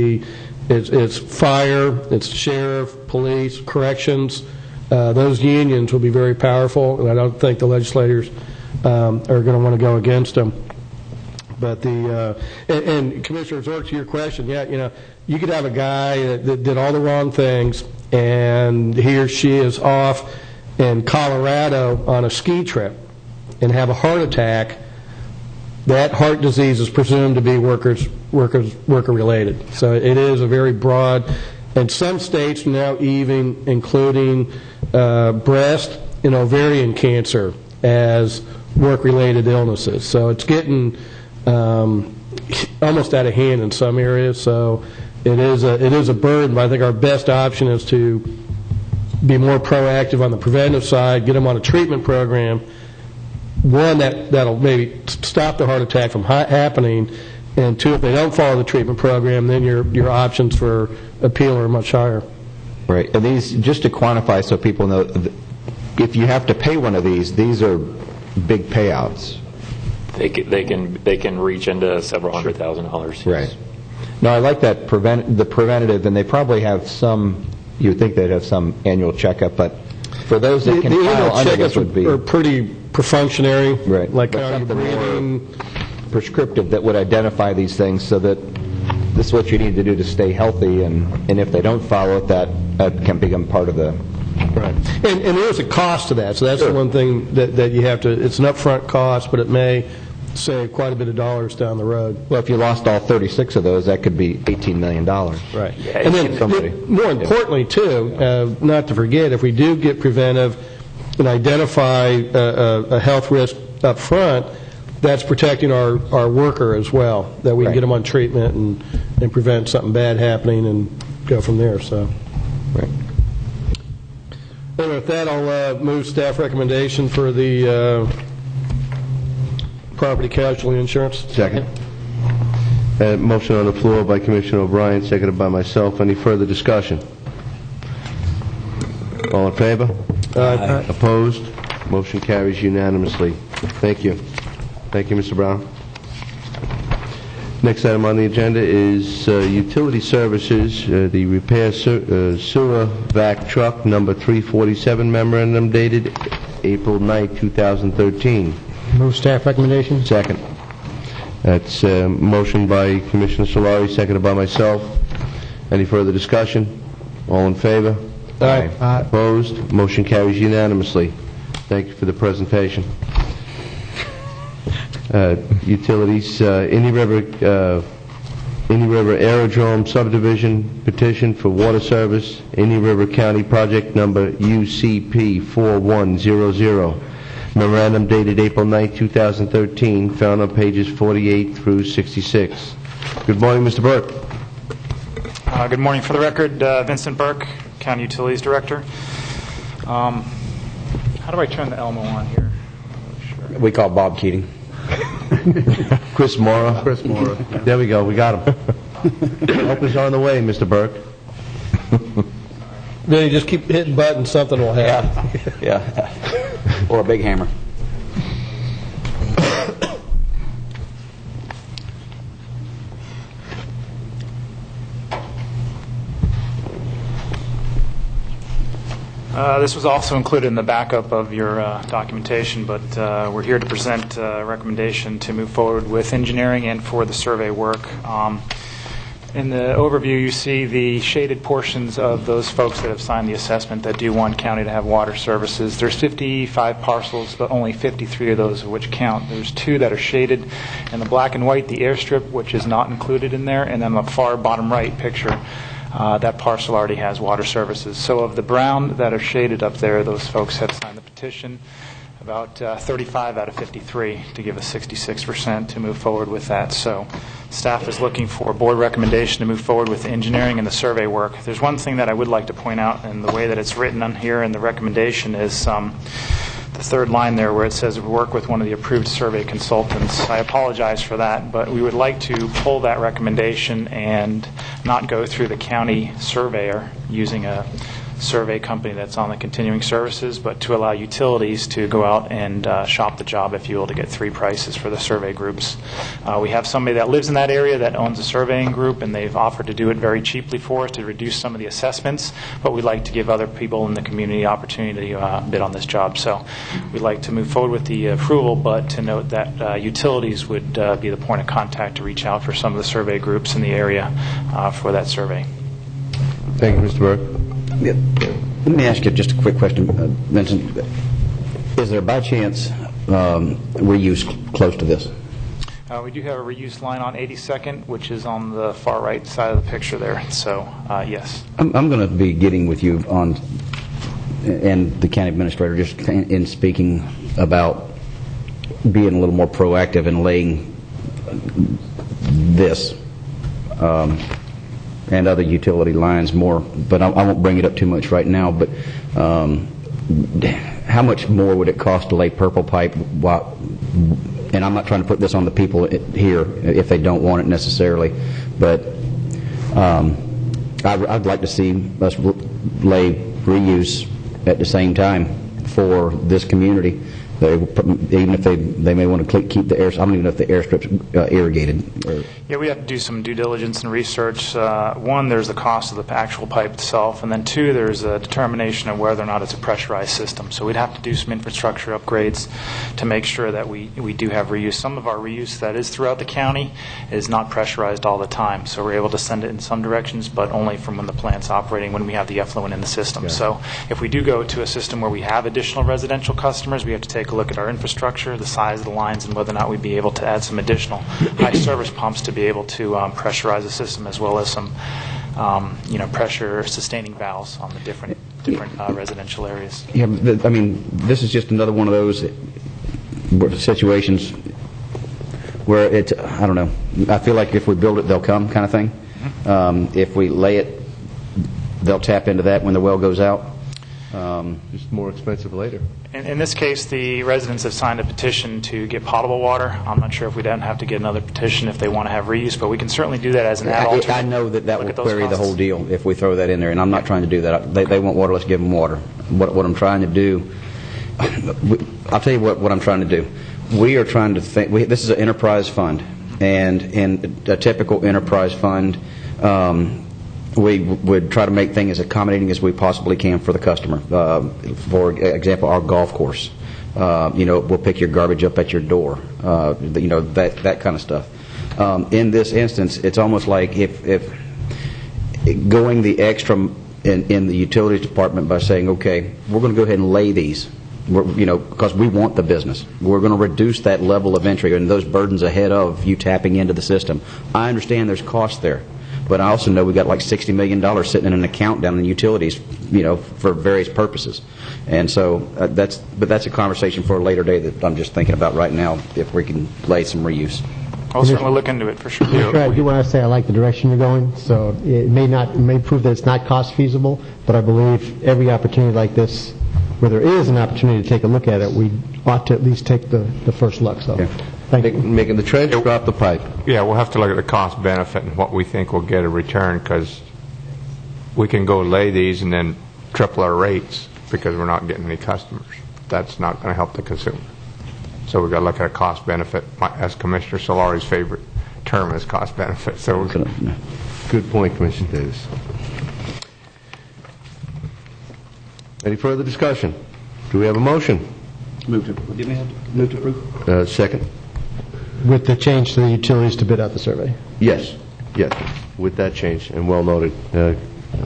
it's fire, it's sheriff, police, corrections. Those unions will be very powerful, and I don't think the legislators are going to want to go against them. But and Commissioner Zork, to your question, you could have a guy that did all the wrong things, and he or she is off in Colorado on a ski trip and have a heart attack. That heart disease is presumed to be worker related. So it is a very broad, and some states now even including breast and ovarian cancer as work-related illnesses. So it's getting almost out of hand in some areas. So it is a burden. But I think our best option is to be more proactive on the preventive side, get them on a treatment program. One, that'll maybe stop the heart attack from happening, and 2, if they don't follow the treatment program, then your options for appeal are much higher. Right. And these, just to quantify so people know, if you have to pay one of these are big payouts. They can reach into several $100,000. Right. No, I like that the preventative, and they probably have some. You would think they'd have some annual checkup, but for those that can file under this would be are pretty perfunctory, right? Like how you're breathing, prescriptive that would identify these things, so that this is what you need to do to stay healthy, and if they don't follow it, that can become part of the. Right. And there's a cost to that, so that's the one thing that you have to. It's an upfront cost, but it may save quite a bit of dollars down the road. Well, if you lost all 36 of those, that could be $18 million. Right. And then, more importantly, too, not to forget, if we do get preventive and identify a health risk up front, that's protecting our worker as well, that we can get them on treatment and prevent something bad happening and go from there. So. Right. And with that, I'll move staff recommendation for the property casualty insurance. Second. Motion on the floor by Commissioner O'Brien, seconded by myself. Any further discussion? All in favor? Aye. Opposed? Motion carries unanimously. Thank you. Thank you, Mr. Brown. Next item on the agenda is utility services, the repair sewer vac truck number 347 memorandum dated April 9, 2013. Move staff recommendation. Second. That's motion by Commissioner Solari, seconded by myself. Any further discussion? All in favor? Aye. Opposed? Motion carries unanimously. Thank you for the presentation. Utilities, Indian River Aerodrome Subdivision petition for water service, Indian River County project number UCP 4100. Memorandum dated April 9, 2013, found on pages 48 through 66. Good morning, Mr. Burke. Good morning. For the record, Vincent Burke, County Utilities Director. How do I turn the Elmo on here? We call Bob Keating. Chris Mora. Chris Mora. There we go. We got him. Help is on the way, Mr. Burke. Really, just keep hitting buttons, something will happen. Yeah. Or a big hammer. This was also included in the backup of your documentation, but we're here to present a recommendation to move forward with engineering and for the survey work. In the overview, you see the shaded portions of those folks that have signed the assessment that do want county to have water services. There's 55 parcels, but only 53 of those of which count. There's 2 that are shaded. In the black and white, the airstrip, which is not included in there, and then the far bottom right picture, that parcel already has water services. So of the brown that are shaded up there, those folks have signed the petition. About 35 out of 53 to give us 66% to move forward with that. So staff is looking for a board recommendation to move forward with the engineering and the survey work. There's one thing that I would like to point out, and the way that it's written on here in the recommendation is the third line there where it says we work with one of the approved survey consultants. I apologize for that, but we would like to pull that recommendation and not go through the county surveyor using a survey company that's on the continuing services, but to allow utilities to go out and shop the job, if you will, to get 3 prices for the survey groups. We have somebody that lives in that area that owns a surveying group, and they've offered to do it very cheaply for us to reduce some of the assessments, but we'd like to give other people in the community opportunity to bid on this job. So we'd like to move forward with the approval, but to note that utilities would be the point of contact to reach out for some of the survey groups in the area for that survey. Thank you, Mr. Burke. Yeah. Let me ask you just a quick question. Vincent, is there by chance reuse close to this? We do have a reuse line on 82nd, which is on the far right side of the picture there. So, yes. I'm going to be getting with you on, and the county administrator, just in speaking about being a little more proactive in laying this and other utility lines more, but I won't bring it up too much right now, but how much more would it cost to lay purple pipe? And I'm not trying to put this on the people here if they don't want it necessarily, but I'd like to see us lay reuse at the same time for this community. Even if they may want to keep the air, I don't even know if the airstrip's irrigated. Yeah, we have to do some due diligence and research. One, there's the cost of the actual pipe itself, and then 2, there's a determination of whether or not it's a pressurized system. So we'd have to do some infrastructure upgrades to make sure that we do have reuse. Some of our reuse that is throughout the county is not pressurized all the time, so we're able to send it in some directions, but only from when the plant's operating, when we have the effluent in the system. Yeah. So if we do go to a system where we have additional residential customers, we have to take a look at our infrastructure, the size of the lines, and whether or not we'd be able to add some additional high service pumps to be able to pressurize the system, as well as some pressure sustaining valves on the different residential areas. Yeah, I mean, this is just another one of those situations where it's, I don't know, I feel like if we build it, they'll come kind of thing. Mm-hmm. If we lay it, they'll tap into that when the well goes out. Just more expensive later. In this case, the residents have signed a petition to get potable water. I'm not sure if we don't have to get another petition if they want to have reuse, but we can certainly do that as an add-on. I know that will query the whole deal if we throw that in there, and I'm not trying to do that. They want water, let's give them water. What I'm trying to do, I'll tell you what I'm trying to do. We are trying to think, this is an enterprise fund, and in a typical enterprise fund, we would try to make things as accommodating as we possibly can for the customer. For example, our golf course. We'll pick your garbage up at your door. That kind of stuff. In this instance, it's almost like if going the extra in the utilities department by saying, okay, we're going to go ahead and lay these, because we want the business. We're going to reduce that level of entry and those burdens ahead of you tapping into the system. I understand there's cost there. But I also know we've got like $60 million sitting in an account down in the utilities, for various purposes. And so that's a conversation for a later day that I'm just thinking about right now, if we can lay some reuse. I'll certainly look into it for sure. Right. I do want to say I like the direction you're going. So it may prove that it's not cost feasible, but I believe every opportunity like this, where there is an opportunity to take a look at it, we ought to at least take the first look. So, thank you. Making the trench, drop the pipe. Yeah, we'll have to look at the cost benefit and what we think we'll get a return, because we can go lay these and then triple our rates because we're not getting any customers. That's not going to help the consumer. So we've got to look at a cost benefit. As Commissioner Solari's favorite term is cost benefit. So we're good point, Commissioner Davis. Any further discussion? Do we have a motion? Move to approve. Second. With the change to the utilities to bid out the survey. Yes. With that change, and well noted. A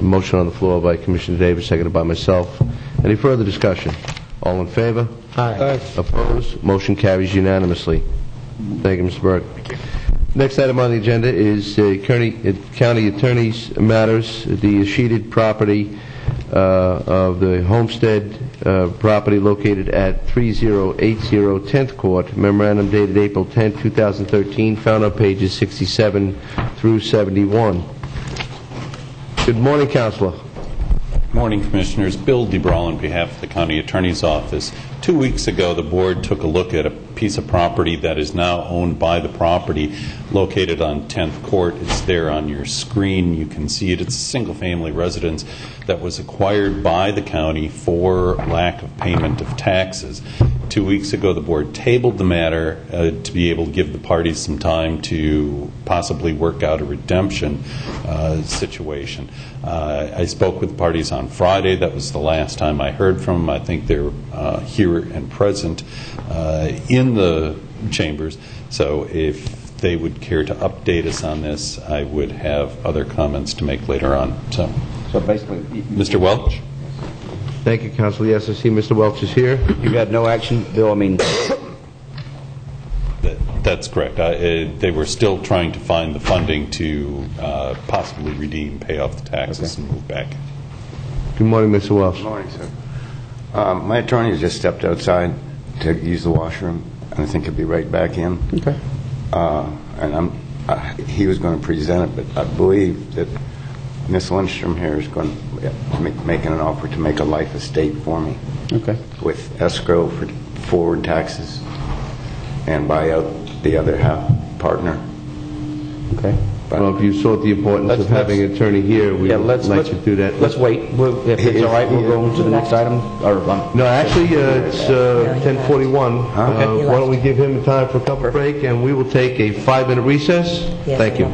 motion on the floor by Commissioner Davis, seconded by myself. Any further discussion? All in favor? Aye. Opposed? Motion carries unanimously. Thank you, Mr. Burke. Thank you. Next item on the agenda is county attorney's matters. The sheeted property of the Homestead property located at 3080 10th Court, memorandum dated April 10, 2013, found on pages 67 through 71. Good morning, Counselor. Morning, Commissioners. Bill DeBrawl on behalf of the County Attorney's Office. 2 weeks ago, the Board took a look at a piece of property that is now owned by the property located on 10th Court. It's there on your screen. You can see it. It's a single-family residence that was acquired by the county for lack of payment of taxes. 2 weeks ago, the Board tabled the matter to be able to give the parties some time to possibly work out a redemption situation. I spoke with the parties on Friday. That was the last time I heard from them. I think they're here and present in the chambers. So if they would care to update us on this, I would have other comments to make later on. So basically, Mr. Welch? Thank you, Counselor. Yes, I see Mr. Welch is here. You had no action, Bill? I mean... That's correct. They were still trying to find the funding to possibly redeem, pay off the taxes, and move back. Good morning, Mr. Welch. Good morning, sir. My attorney has just stepped outside to use the washroom, and I think he'll be right back in. Okay. And he was going to present it, but I believe that Ms. Lindstrom here is going to making an offer to make a life estate for me. Okay. With escrow for forward taxes and buy out the other half partner. Okay. Well, if you saw the importance of having an attorney here, we'd like to do that. Let's wait. If it's all right, we'll go on to the next item. No, actually, it's 10:41. Okay. Why don't we give him time for a couple break, and we will take a 5-minute recess. Thank you.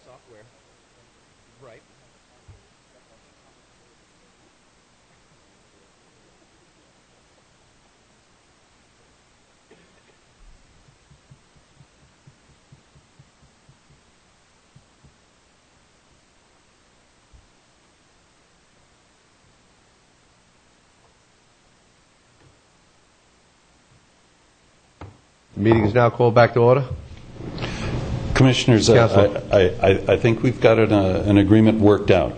Software. Right. The meeting is now called back to order. Commissioners, I think we've got an agreement worked out.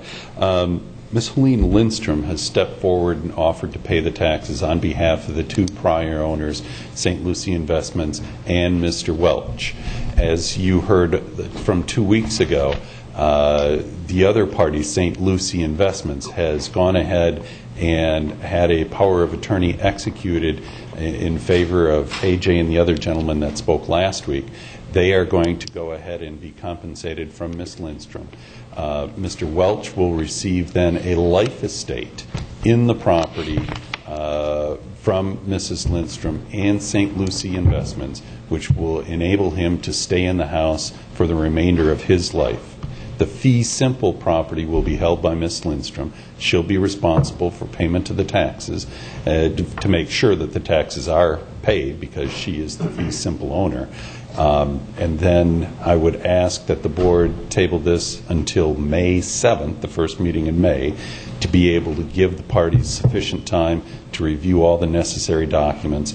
Ms. Helene Lindstrom has stepped forward and offered to pay the taxes on behalf of the two prior owners, St. Lucie Investments and Mr. Welch. As you heard from 2 weeks ago, the other party, St. Lucie Investments, has gone ahead and had a power of attorney executed in favor of AJ and the other gentleman that spoke last week. They are going to go ahead and be compensated from Ms. Lindstrom. Mr. Welch will receive then a life estate in the property from Mrs. Lindstrom and St. Lucie Investments, which will enable him to stay in the house for the remainder of his life. The fee simple property will be held by Ms. Lindstrom. She'll be responsible for payment of the taxes to make sure that the taxes are paid because she is the fee simple owner. And then I would ask that the board table this until May 7th, the first meeting in May, to be able to give the parties sufficient time to review all the necessary documents.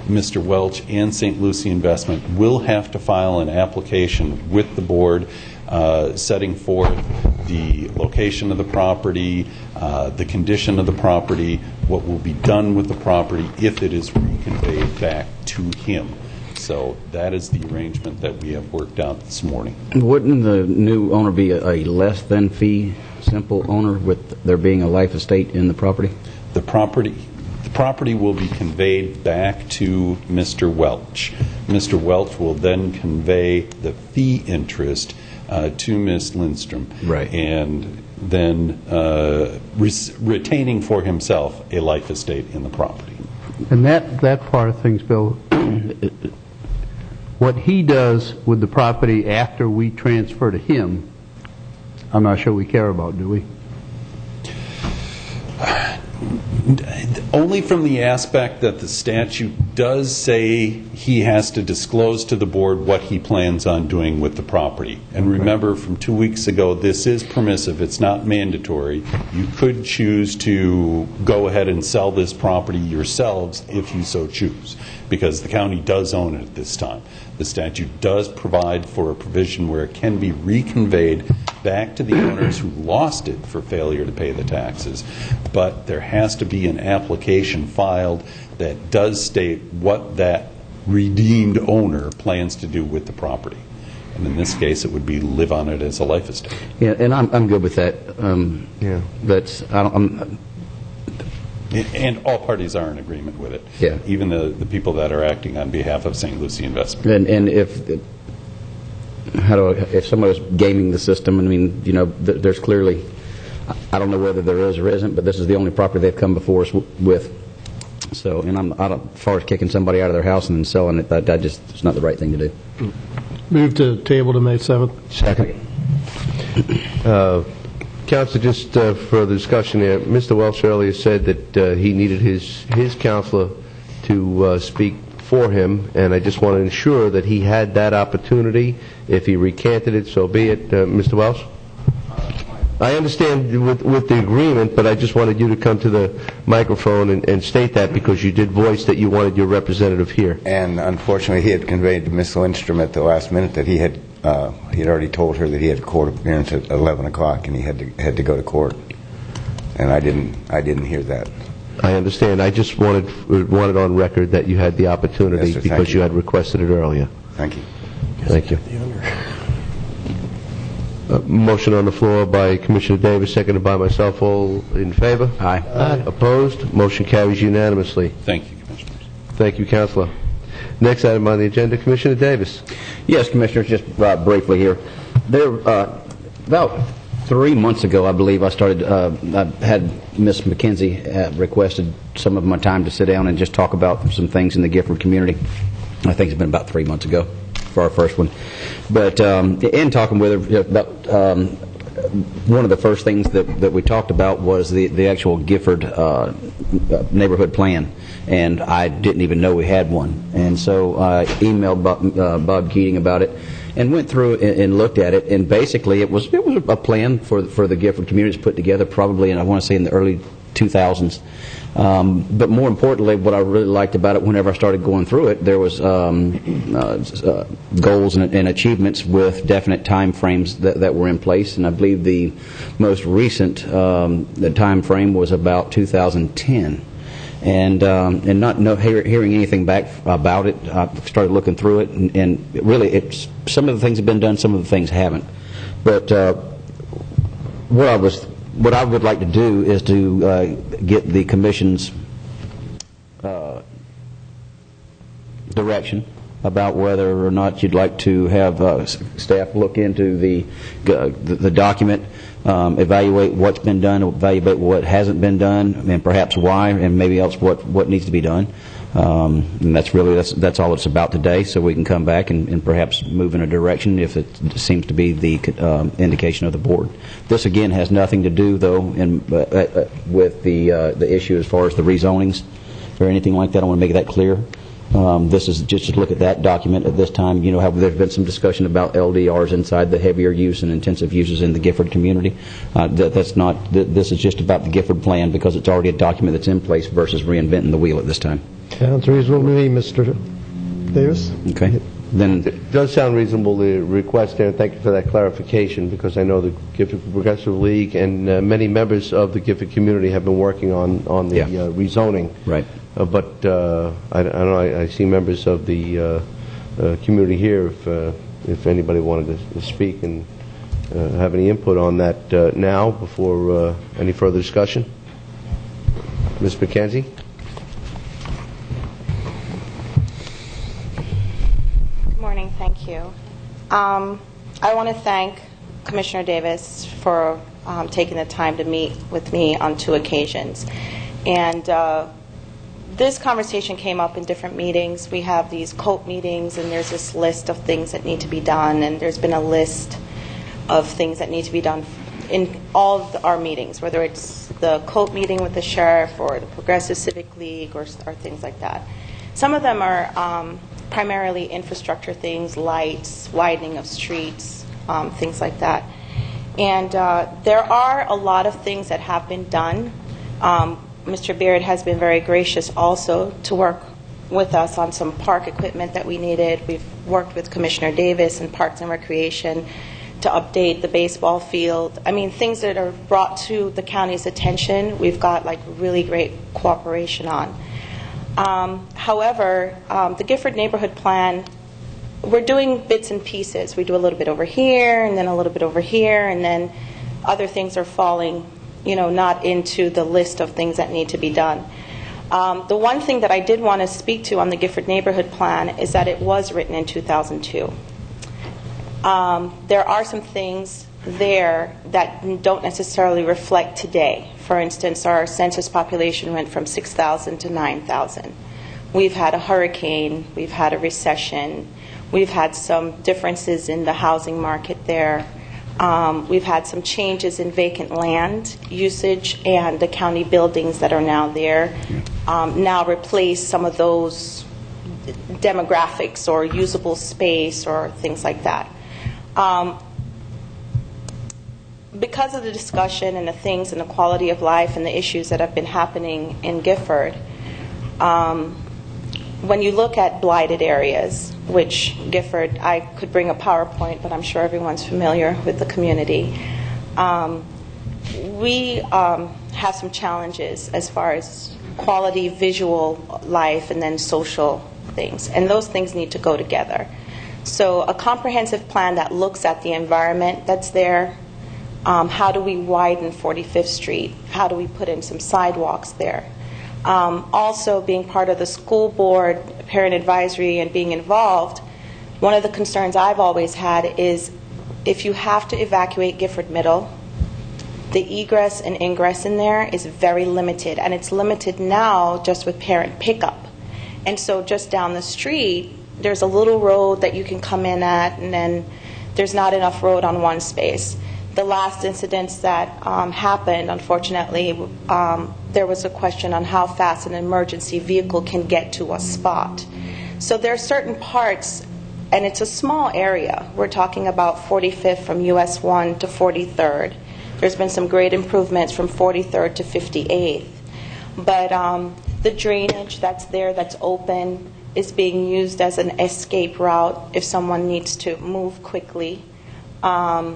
Mr. Welch and St. Lucie Investment will have to file an application with the board setting forth the location of the property, the condition of the property, what will be done with the property if it is reconveyed back to him. So that is the arrangement that we have worked out this morning. Wouldn't the new owner be a less than fee simple owner with there being a life estate in the property? The property will be conveyed back to Mr. Welch. Mr. Welch will then convey the fee interest to Ms. Lindstrom. Right. And then retaining for himself a life estate in the property. And that part of things, Bill, what he does with the property after we transfer to him, I'm not sure we care about, do we? Only from the aspect that the statute does say he has to disclose to the board what he plans on doing with the property. And remember, from 2 weeks ago, this is permissive. It's not mandatory. You could choose to go ahead and sell this property yourselves if you so choose, because the county does own it at this time. The statute does provide for a provision where it can be reconveyed back to the owners who lost it for failure to pay the taxes. But there has to be an application filed that does state what that redeemed owner plans to do with the property. And in this case, it would be live on it as a life estate. Yeah, and I'm good with that. That's and all parties are in agreement with it. Yeah. Even the people that are acting on behalf of St. Lucie Investment. And if somebody's gaming the system, I mean, there's clearly, I don't know whether there is or isn't, but this is the only property they've come before us with. So, and as far as kicking somebody out of their house and then selling it, that just it's not the right thing to do. Move to table to May 7th. Second. Councilor, just for the discussion here, Mr. Welch earlier said that he needed his counselor to speak for him, and I just want to ensure that he had that opportunity. If he recanted it, so be it. Mr. Welch? I understand with the agreement, but I just wanted you to come to the microphone and state that, because you did voice that you wanted your representative here. And unfortunately, he had conveyed to Ms. Lindstrom at the last minute that he had already told her that he had court appearance at 11 o'clock and he had to go to court. And I didn't hear that. I understand. I just wanted on record that you had the opportunity, yes, because you had requested it earlier. Thank you. Thank you. Motion on the floor by Commissioner Davis, seconded by myself. All in favor? Aye. Aye. Opposed? Motion carries unanimously. Thank you, Commissioners. Thank you, Councilor. Next item on the agenda, Commissioner Davis. Yes, Commissioners, just briefly here. There, about 3 months ago, I believe, I had Ms. McKenzie requested some of my time to sit down and just talk about some things in the Gifford community. I think it's been about 3 months ago for our first one. But in talking with her about one of the first things that we talked about was the actual Gifford neighborhood plan, and I didn't even know we had one. And so I emailed Bob Keating about it and went through and looked at it, and basically it was a plan for the Gifford community put together probably, and I want to say in the early 2000s. But more importantly, what I really liked about it, whenever I started going through it, there was goals and achievements with definite time frames that were in place. And I believe the most recent the time frame was about 2010. And not hearing anything back about it, I started looking through it, and really, some of the things have been done, some of the things haven't. But what I would like to do is to get the Commission's direction about whether or not you'd like to have staff look into the document, evaluate what's been done, evaluate what hasn't been done, and perhaps why, and maybe else what needs to be done. And that's all it's about today, so we can come back and perhaps move in a direction if it seems to be the indication of the board. This, again, has nothing to do, though, with the issue as far as the rezonings or anything like that. I want to make that clear. This is just to look at that document at this time. You know how there's been some discussion about LDRs inside the heavier use and intensive uses in the Gifford community. That's not. This is just about the Gifford plan, because it's already a document that's in place versus reinventing the wheel at this time. Sounds reasonable to me, Mr. Davis. Okay. Then it does sound reasonable, the request there, and thank you for that clarification, because I know the Gifford Progressive League and many members of the Gifford community have been working on the rezoning. Right. But I don't know, I see members of the community here, if anybody wanted to speak and have any input on that now before any further discussion. Ms. McKenzie? Good morning, thank you. I want to thank Commissioner Davis for taking the time to meet with me on 2 occasions. And this conversation came up in different meetings. We have these COPE meetings, and there's this list of things that need to be done, and there's been a list of things that need to be done in all of our meetings, whether it's the COPE meeting with the sheriff or the Progressive Civic League or things like that. Some of them are primarily infrastructure things, lights, widening of streets, things like that. And there are a lot of things that have been done. Mr. Beard has been very gracious also to work with us on some park equipment that we needed. We've worked with Commissioner Davis in Parks and Recreation to update the baseball field. I mean, things that are brought to the county's attention, we've got like really great cooperation on. However, the Gifford Neighborhood Plan, we're doing bits and pieces. We do a little bit over here, and then a little bit over here, and then other things are falling, not into the list of things that need to be done. The one thing that I did want to speak to on the Gifford Neighborhood Plan is that it was written in 2002. There are some things there that don't necessarily reflect today. For instance, our census population went from 6,000 to 9,000. We've had a hurricane, we've had a recession, we've had some differences in the housing market there. We've had some changes in vacant land usage, and the county buildings that are now there now replace some of those demographics or usable space or things like that. Because of the discussion and the things and the quality of life and the issues that have been happening in Gifford, when you look at blighted areas, which Gifford, I could bring a PowerPoint, but I'm sure everyone's familiar with the community, we have some challenges as far as quality visual life and then social things, and those things need to go together. So a comprehensive plan that looks at the environment that's there. How do we widen 45th Street? How do we put in some sidewalks there? Also, being part of the school board, parent advisory, and being involved, one of the concerns I've always had is if you have to evacuate Gifford Middle, the egress and ingress in there is very limited, and it's limited now just with parent pickup. And so just down the street, there's a little road that you can come in at, and then there's not enough road on one space. The last incidents that happened, unfortunately, there was a question on how fast an emergency vehicle can get to a spot. So there are certain parts, and it's a small area. We're talking about 45th from US 1 to 43rd. There's been some great improvements from 43rd to 58th. But the drainage that's there, that's open, is being used as an escape route if someone needs to move quickly. I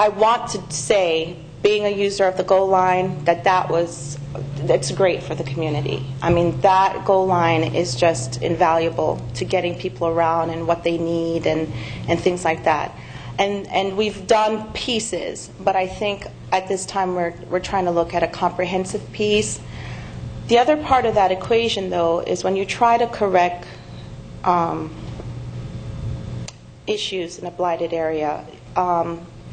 want to say, being a user of the goal line, that's great for the community. I mean, that goal line is just invaluable to getting people around and what they need and things like that. And we've done pieces, but I think at this time we're trying to look at a comprehensive piece. The other part of that equation, though, is when you try to correct issues in a blighted area,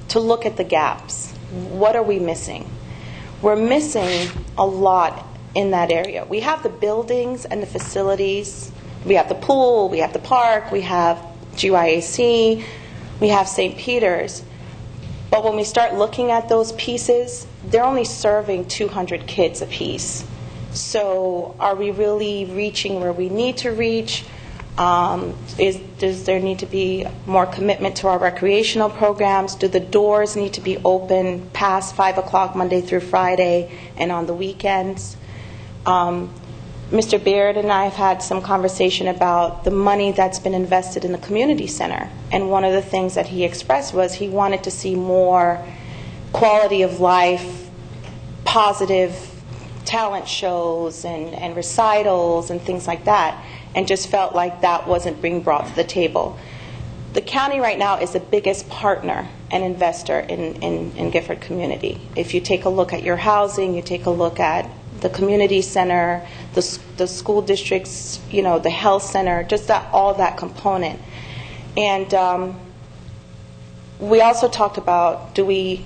to look at the gaps. What are we missing? We're missing a lot in that area. We have the buildings and the facilities. We have the pool, we have the park, we have GYAC, we have St. Peter's. But when we start looking at those pieces, they're only serving 200 kids apiece. So are we really reaching where we need to reach? Does there need to be more commitment to our recreational programs? Do the doors need to be open past 5 o'clock Monday through Friday and on the weekends? Mr. Beard and I have had some conversation about the money that's been invested in the community center. And one of the things that he expressed was he wanted to see more quality of life, positive talent shows and recitals and things like that, and just felt like that wasn't being brought to the table. The county right now is the biggest partner and investor in Gifford community. If you take a look at your housing, you take a look at the community center, the school districts, the health center, just all that component. And we also talked about, do we,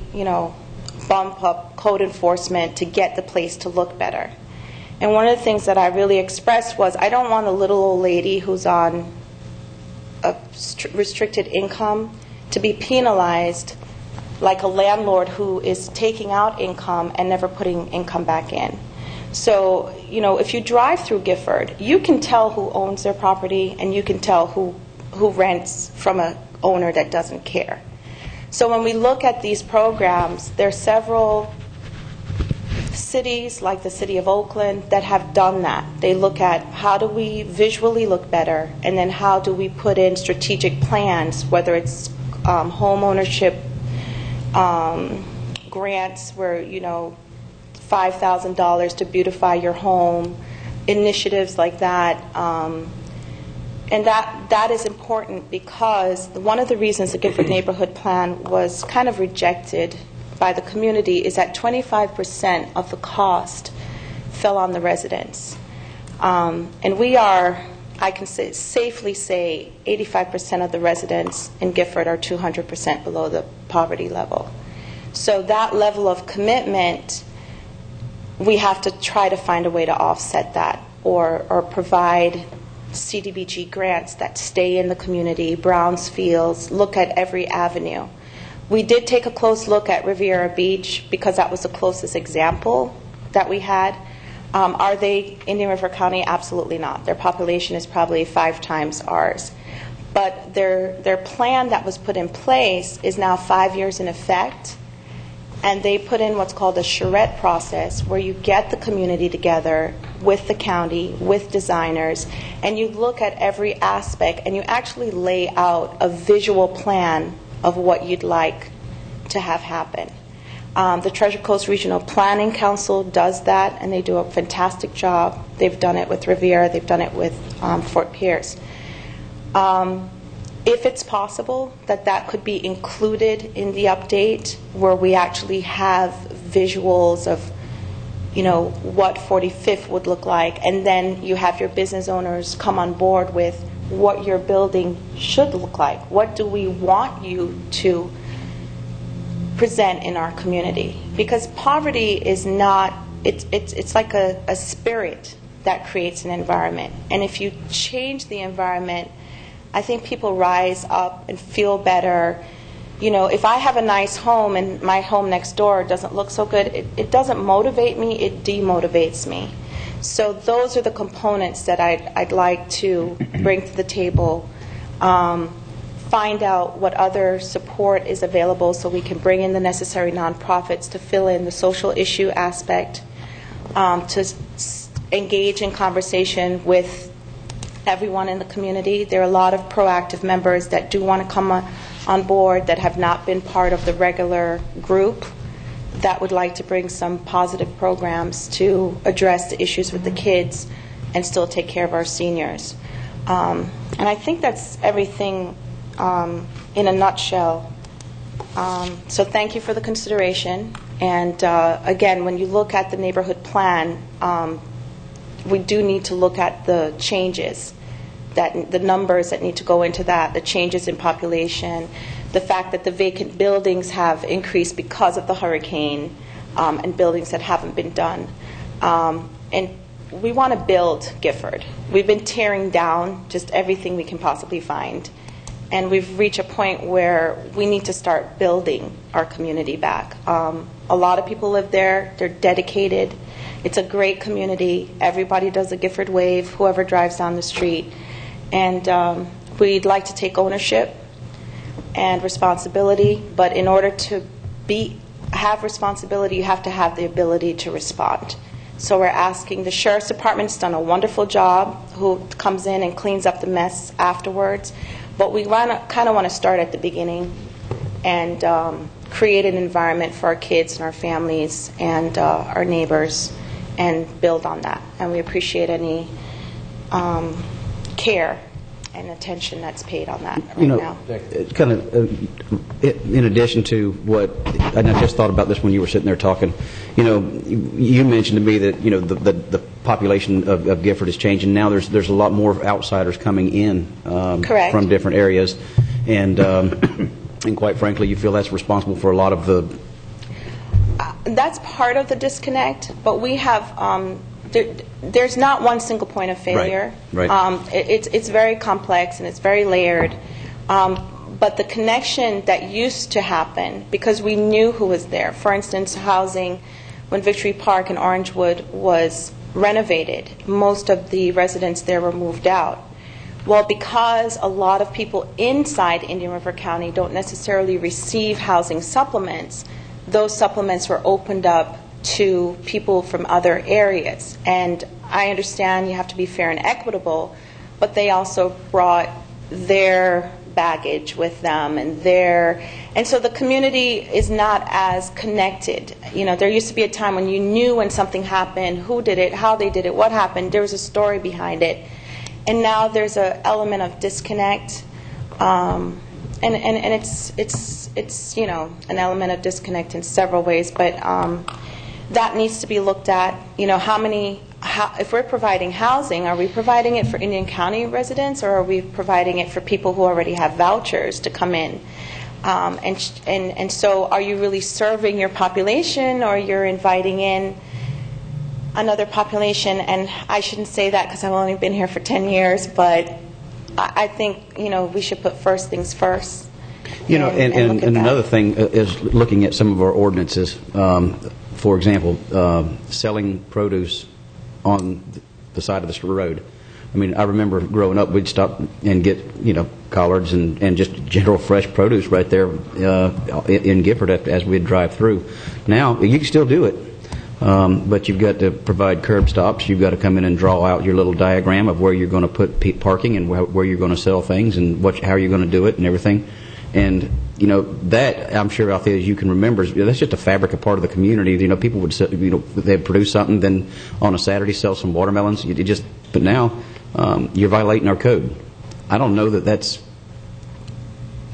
bump up code enforcement to get the place to look better? And one of the things that I really expressed was, I don't want a little old lady who's on a restricted income to be penalized like a landlord who is taking out income and never putting income back in. So, if you drive through Gifford, you can tell who owns their property, and you can tell who rents from an owner that doesn't care. So when we look at these programs, there are several cities, like the city of Oakland, that have done that. They look at how do we visually look better, and then how do we put in strategic plans, whether it's home ownership grants where, $5,000 to beautify your home, initiatives like that. And that is important because one of the reasons the Gifford Neighborhood Plan was kind of rejected by the community is that 25% of the cost fell on the residents. And we are, I can safely say, 85% of the residents in Gifford are 200% below the poverty level. So that level of commitment, we have to try to find a way to offset that or provide CDBG grants that stay in the community, Brownsfields, look at every avenue. We did take a close look at Riviera Beach because that was the closest example that we had. Are they Indian River County? Absolutely not. Their population is probably 5 times ours. But their plan that was put in place is now 5 years in effect, and they put in what's called a charrette process where you get the community together with the county, with designers, and you look at every aspect and you actually lay out a visual plan of what you'd like to have happen. The Treasure Coast Regional Planning Council does that, and they do a fantastic job. They've done it with Riviera. They've done it with Fort Pierce. If it's possible that could be included in the update where we actually have visuals of, what 45th would look like, and then you have your business owners come on board with what your building should look like. What do we want you to present in our community? Because poverty is not, it's like a spirit that creates an environment. And if you change the environment, I think people rise up and feel better. If I have a nice home and my home next door doesn't look so good, it doesn't motivate me, it demotivates me. So those are the components that I'd like to bring to the table. Find out what other support is available so we can bring in the necessary nonprofits to fill in the social issue aspect, to engage in conversation with everyone in the community. There are a lot of proactive members that do want to come on board that have not been part of the regular group that would like to bring some positive programs to address the issues with the kids and still take care of our seniors. And I think that's everything in a nutshell. So thank you for the consideration. And again, when you look at the neighborhood plan, we do need to look at the changes, the numbers that need to go into that, the changes in population, the fact that the vacant buildings have increased because of the hurricane, and buildings that haven't been done. And we want to build Gifford. We've been tearing down just everything we can possibly find. And we've reached a point where we need to start building our community back. A lot of people live there. They're dedicated. It's a great community. Everybody does the Gifford Wave, whoever drives down the street. And we'd like to take ownership and responsibility, but in order to have responsibility, you have to have the ability to respond. So we're asking, the Sheriff's Department's done a wonderful job, who comes in and cleans up the mess afterwards, but we kind of want to start at the beginning and create an environment for our kids and our families and our neighbors and build on that. And we appreciate any care and attention that's paid on that right now. Kind of, in addition to what, and I just thought about this when you were sitting there talking, you mentioned to me that, the population of Gifford is changing. Now there's a lot more outsiders coming in from different areas. And quite frankly, you feel that's responsible for a lot of the... That's part of the disconnect, but we have... There's not one single point of failure. Right. It's very complex and it's very layered. But the connection that used to happen, because we knew who was there, for instance, housing, when Victory Park in Orangewood was renovated, most of the residents there were moved out. Well, because a lot of people inside Indian River County don't necessarily receive housing supplements, those supplements were opened up to people from other areas. And I understand you have to be fair and equitable, but they also brought their baggage with them, and so the community is not as connected. You know, there used to be a time when you knew when something happened, who did it, how they did it, what happened. There was a story behind it, and now there's an element of disconnect, and it's you know, an element of disconnect in several ways, but that needs to be looked at. You know, if we're providing housing, are we providing it for Indian County residents, or are we providing it for people who already have vouchers to come in? And so are you really serving your population, or you're inviting in another population? And I shouldn't say that because I've only been here for 10 years, but I think, you know, we should put first things first. You know, and another thing is looking at some of our ordinances. For example, selling produce on the side of the road. I mean, I remember growing up, we'd stop and get, you know, collards and just general fresh produce right there in Gifford as we'd drive through. Now, you can still do it, but you've got to provide curb stops. You've got to come in and draw out your little diagram of where you're going to put parking and where you're going to sell things and how you're going to do it and everything. And, you know, that, I'm sure, Althea, as you can remember, that's just a fabric, a part of the community. You know, people would, you know, they'd produce something, then on a Saturday sell some watermelons. But now you're violating our code. I don't know that that's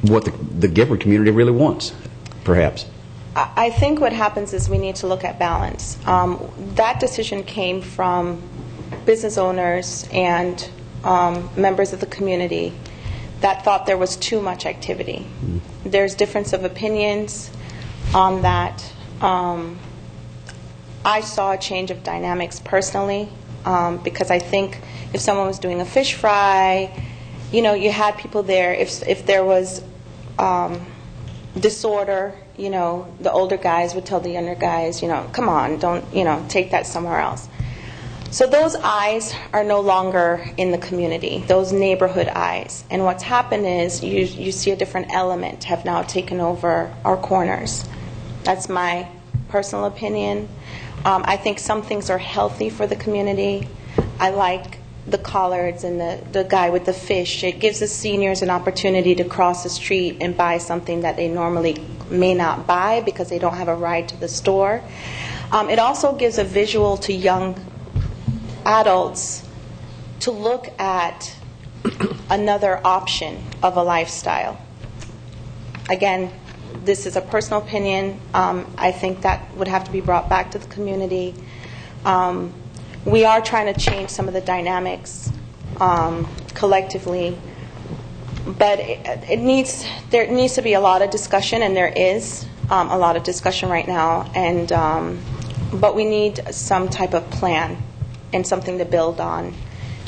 what the Gifford community really wants, perhaps. I think what happens is we need to look at balance. That decision came from business owners and members of the community that thought there was too much activity. There's difference of opinions on that. I saw a change of dynamics personally, because I think if someone was doing a fish fry, you know, you had people there. If there was disorder, you know, the older guys would tell the younger guys, you know, come on, don't, you know, take that somewhere else. So those eyes are no longer in the community, those neighborhood eyes. And what's happened is you see a different element have now taken over our corners. That's my personal opinion. I think some things are healthy for the community. I like the collards and the guy with the fish. It gives the seniors an opportunity to cross the street and buy something that they normally may not buy because they don't have a ride to the store. It also gives a visual to young adults to look at another option of a lifestyle. Again, this is a personal opinion. I think that would have to be brought back to the community. We are trying to change some of the dynamics collectively, but there needs to be a lot of discussion, and there is a lot of discussion right now. And but we need some type of plan and something to build on,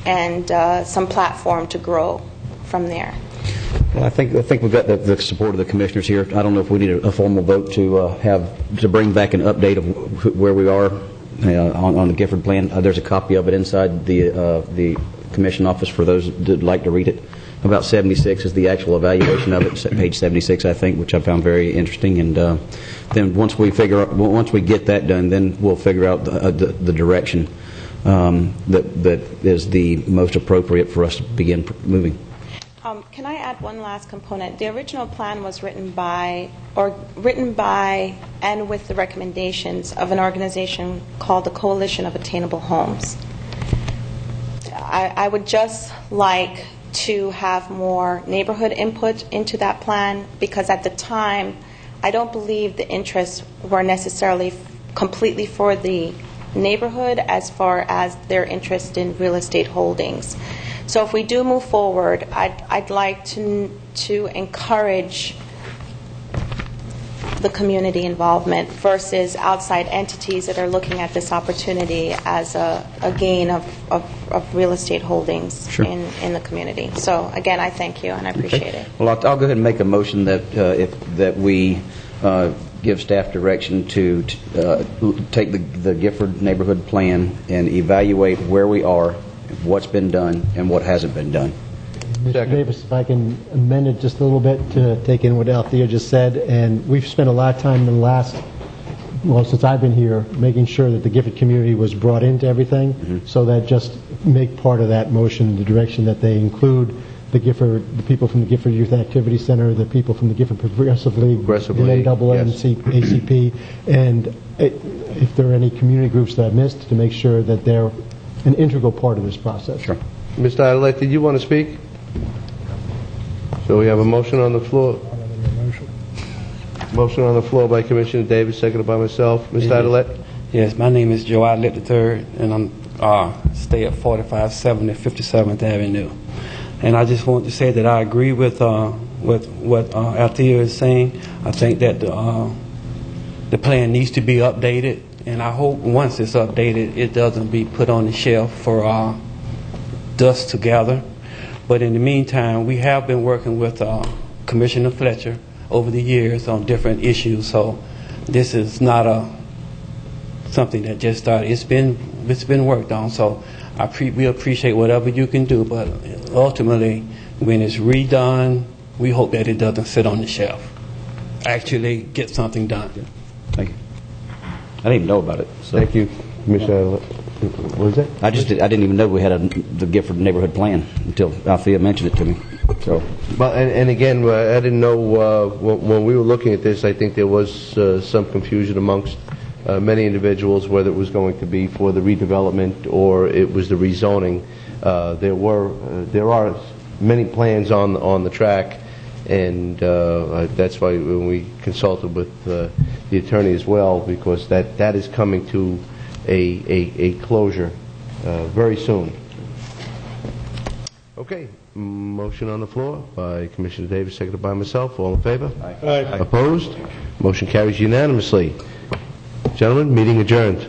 and some platform to grow from there. Well, I think we've got the support of the commissioners here. I don't know if we need a formal vote to bring back an update of where we are on the Gifford plan. There's a copy of it inside the commission office for those that'd like to read it. About 76 is the actual evaluation of it, page 76, I think, which I found very interesting. And then once we get that done, then we'll figure out the direction that is the most appropriate for us to begin moving. Can I add one last component? The original plan was written by and with the recommendations of an organization called the Coalition of Attainable Homes. I would just like to have more neighborhood input into that plan, because at the time I don't believe the interests were necessarily completely for the neighborhood as far as their interest in real estate holdings. So if we do move forward, I'd like to encourage the community involvement versus outside entities that are looking at this opportunity as a gain of of real estate holdings Sure. in the community. So again, I thank you and I appreciate it. Well, I'll go ahead and make a motion that we give staff direction to take the Gifford neighborhood plan and evaluate where we are, what's been done, and what hasn't been done. Mr. Davis, if I can amend it just a little bit to take in what Althea just said, and we've spent a lot of time in the last, well, since I've been here, making sure that the Gifford community was brought into everything, so that just make part of that motion the direction that they include the people from the Gifford Youth Activity Center, the people from the Gifford Progressive League, the NAACP, and if there are any community groups that I missed, to make sure that they're an integral part of this process. Sure. Mr. Adelette, did you want to speak? So we have a motion on the floor. Motion on the floor by Commissioner Davis, seconded by myself. Mr. Adelette? Yes, my name is Joe Adelette III, and I'm stay at 4570 57th Avenue. And I just want to say that I agree with what Althea is saying. I think that the plan needs to be updated, and I hope once it's updated, it doesn't be put on the shelf for dust to gather. But in the meantime, we have been working with Commissioner Fletcher over the years on different issues, so this is not something that just started. It's been worked on, so we appreciate whatever you can do, but ultimately, when it's redone, we hope that it doesn't sit on the shelf. Actually get something done. Thank you. I didn't even know about it. So. Thank you, Commissioner. What was that? I didn't even know we had the Gifford neighborhood plan until Althea mentioned it to me. So. But and again, I didn't know when we were looking at this. I think there was some confusion amongst many individuals whether it was going to be for the redevelopment or it was the rezoning. There are many plans on the track, and that's why when we consulted with the attorney as well, because that is coming to a closure very soon. Okay, motion on the floor by Commissioner Davis, seconded by myself. All in favor? Aye. Opposed? Motion carries unanimously. Gentlemen, meeting adjourned.